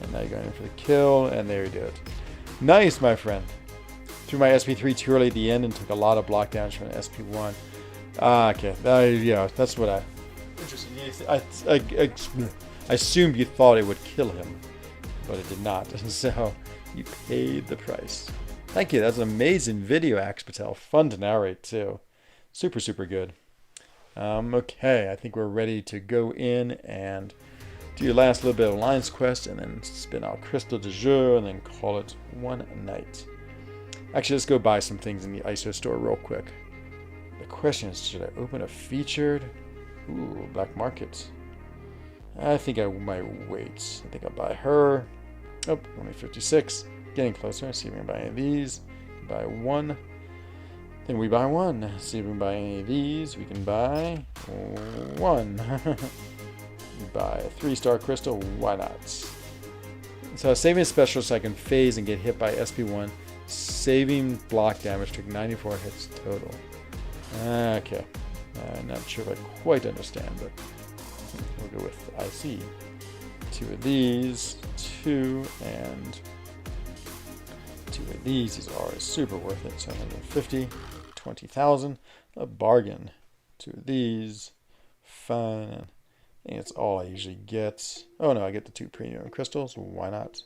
And now you're going in for the kill, and there you do it. Nice, my friend. Threw my SP3 too early at the end and took a lot of block damage from an SP1. Okay. Yeah, that's what I... Interesting. I assumed you thought it would kill him, but it did not. So, you paid the price. Thank you. That's an amazing video, Axe Patel. Fun to narrate, too. Super, super good. Okay, I think we're ready to go in and do your last little bit of Alliance Quest and then spin out Crystal de Jour and then call it one night. Actually, let's go buy some things in the ISO store real quick. The question is, should I open a featured? Ooh, black market. I think I might wait. I think I'll buy her. Oh, only 56. Getting closer. See if we can buy any of these. Buy one. Then we buy one. See if we can buy any of these. We can buy one. Buy a 3-star crystal. Why not? So I was saving a special so I can phase and get hit by SP1. Saving block damage took 94 hits total. Okay. I'm not sure if I quite understand, but we'll go with IC. 2 of these. 2 and 2 of these. These are super worth it. 750. 20,000. A bargain. 2 of these. Fine. I think it's all I usually get. Oh no, I get the 2 premium crystals. Why not?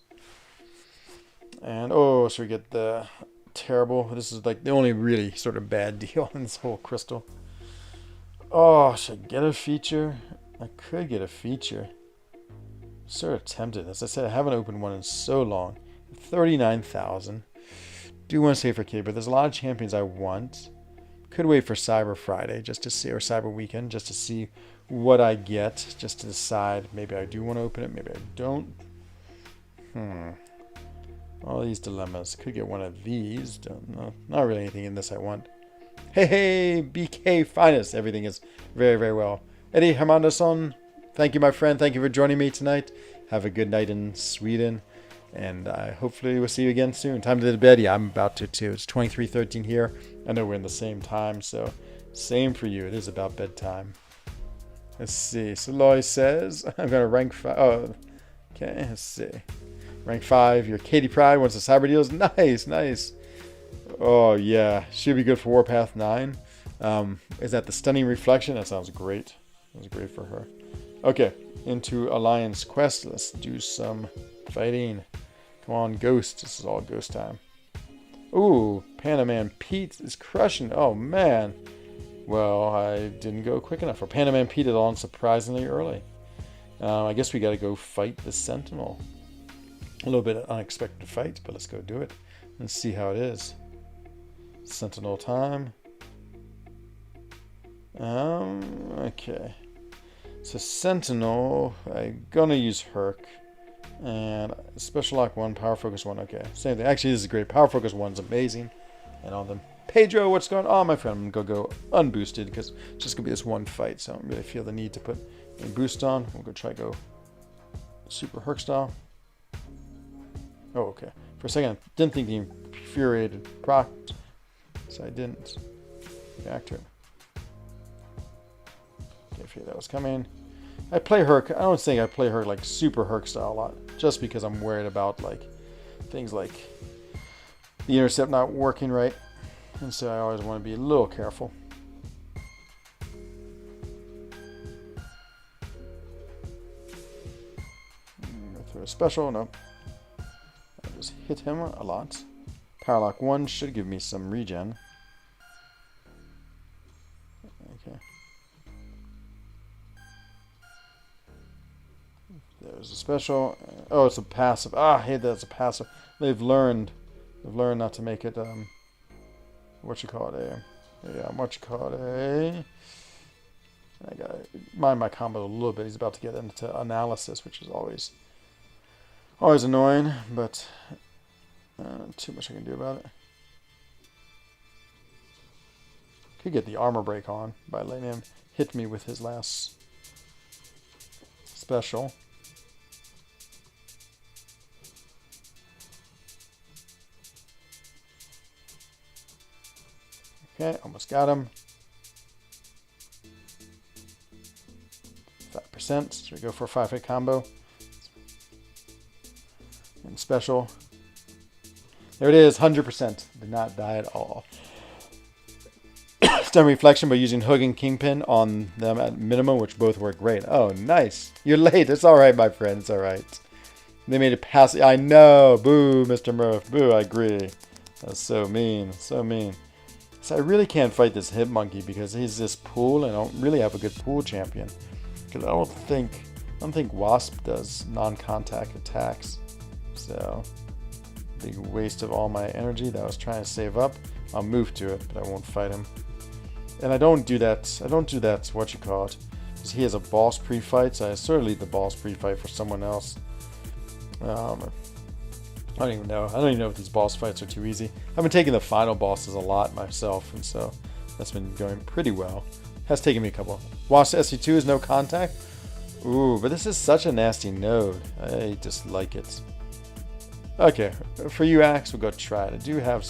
And oh, so we get the terrible. This is like the only really sort of bad deal in this whole crystal. Oh, should I get a feature? I could get a feature. Sort of tempted. As I said, I haven't opened one in so long. 39,000. Do want to save for Kid, but there's a lot of champions I want. Could wait for Cyber Friday just to see, or Cyber Weekend, just to see what I get, just to decide. Maybe I do want to open it, maybe I don't. All these dilemmas. Could get one of these. Don't know. Not really anything in this I want. Hey, BK Finest. Everything is very, very well. Eddie Hermanderson, thank you, my friend. Thank you for joining me tonight. Have a good night in Sweden. And hopefully we'll see you again soon. Time to the bed. Yeah, I'm about to too. It's 23:13 here. I know we're in the same time, so same for you. It is about bedtime. Let's see. Saloy says, I'm going to rank 5. Oh, okay. Let's see. Rank 5. Your Katie Pride wants the cyber deals. Nice, nice. Oh, yeah. Should be good for Warpath 9. Is that the Stunning Reflection? That sounds great. That was great for her. Okay. into Alliance Quest. Let's do some fighting. Come on, Ghost. This is all Ghost time. Ooh, Panaman Pete is crushing. Oh, man. Well, I didn't go quick enough. For Panaman Pete, it on surprisingly early. I guess we got to go fight the Sentinel. A little bit of unexpected fight, but let's go do it and see how it is. Sentinel time. Okay. So Sentinel, I'm gonna use Herc. And Special Lock 1, Power Focus 1, okay. Same thing. Actually, this is great. Power Focus 1's amazing. And on them. Pedro, what's going on, my friend? I'm gonna go unboosted because it's just gonna be this one fight, so I don't really feel the need to put a boost on. We'll go try to go Super Herc style. Oh, okay. For a second, I didn't think the Infuriated procced, so I didn't react to it. Okay, I figured that was coming. I play Herc. I don't think I play Herc like Super Herc style a lot, just because I'm worried about like things like the intercept not working right, and so I always want to be a little careful. Throw a special, no. I just hit him a lot. Power Lock 1 should give me some regen. Okay. There's a special. Oh, it's a passive. Ah, I hate that it's a passive. They've learned not to make it what you call it I gotta mind my combo a little bit. He's about to get into analysis, which is always annoying, but not too much I can do about it. Could get the armor break on by letting him hit me with his last special. Okay, almost got him. 5%. So we go for a 5-hit combo. And special. There it is, 100%. Did not die at all. Stun reflection by using Hook and Kingpin on them at minimum, which both work great. Oh, nice. You're late. It's all right, my friend. It's all right. They made it pass. I know. Boo, Mr. Murph. Boo, I agree. That's so mean. So mean. So I really can't fight this Hip Monkey because he's this pool, and I don't really have a good pool champion. Because I don't think Wasp does non-contact attacks. So big waste of all my energy that I was trying to save up. I'll move to it, but I won't fight him. And I don't do that. What you call it? Because he has a boss pre-fight, so I sort of leave the boss pre-fight for someone else. I don't even know. I don't even know if these boss fights are too easy. I've been taking the final bosses a lot myself, and so that's been going pretty well. Has taken me a couple. Wasp SC2 is no contact. Ooh, but this is such a nasty node. I just like it. Okay, for you, Axe, we'll go try it. I do have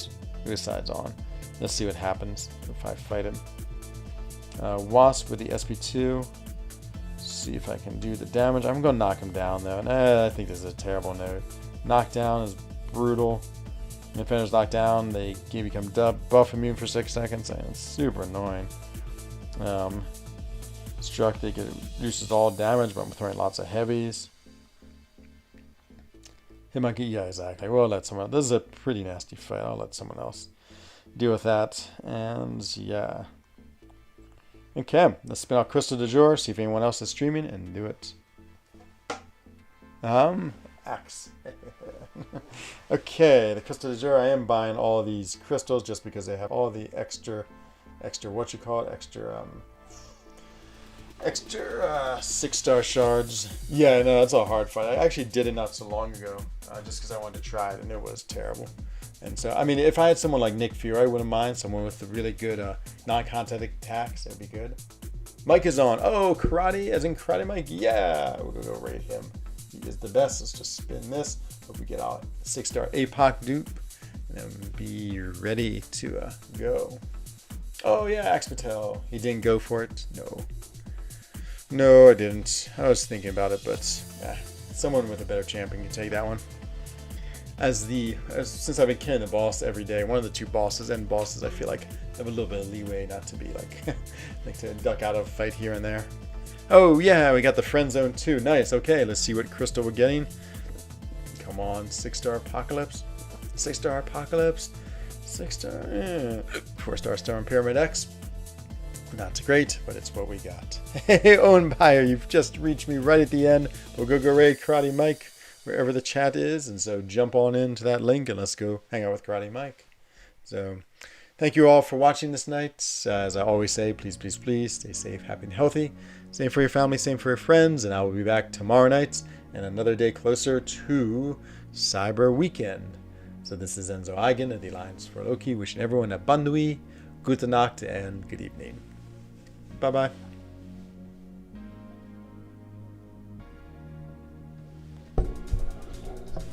suicides on. Let's see what happens if I fight him. Wasp with the SP2. See if I can do the damage. I'm going to knock him down, though. And, I think this is a terrible node. Knockdown is brutal. When defenders knock down, they can become buff immune for 6 seconds, and it's super annoying. Struck, they get reduces all damage, but I'm throwing lots of heavies. Hitmonkey, yeah, exactly. We'll let someone else. This is a pretty nasty fight. I'll let someone else deal with that. And yeah. Okay, let's spin out Crystal du Jour, see if anyone else is streaming, and do it. Axe. Okay, the Crystal du Jour. I am buying all these crystals just because they have all the extra what you call it, extra 6-star shards. Yeah, no, that's a hard fight. I actually did it not so long ago, just because I wanted to try it, and it was terrible. And so, I mean, if I had someone like Nick Fury, I wouldn't mind. Someone with the really good non-contact attacks, that'd be good. Mike is on. Oh, karate, as in Karate Mike. Yeah, we're gonna go raid him. He is the best. Let's just spin this. Hope we get our 6-star APOC dupe, and then be ready to go. Oh yeah, Axe Patel. He didn't go for it. No, I didn't. I was thinking about it, but someone with a better champion can take that one. Since I've been killing the boss every day, one of the 2 bosses, I feel like I have a little bit of leeway not to be like to duck out of a fight here and there. Oh yeah, we got the friend zone too. Nice. Okay, let's see what crystal we're getting. Come on, 6-star apocalypse. 6-star apocalypse. 6-star. 4-star Star and Pyramid X. Not so great, but it's what we got. Hey, Owen Buyer, you've just reached me right at the end. We'll go raid Karate Mike wherever the chat is, and so jump on into that link and let's go hang out with Karate Mike. So, thank you all for watching this night. As I always say, please, please, please stay safe, happy, and healthy. Same for your family, same for your friends, and I will be back tomorrow night and another day closer to Cyber Weekend. So this is Enzo Eigen of the Alliance for Loki, wishing everyone a Bandui, Gute Nacht, and good evening. Bye-bye.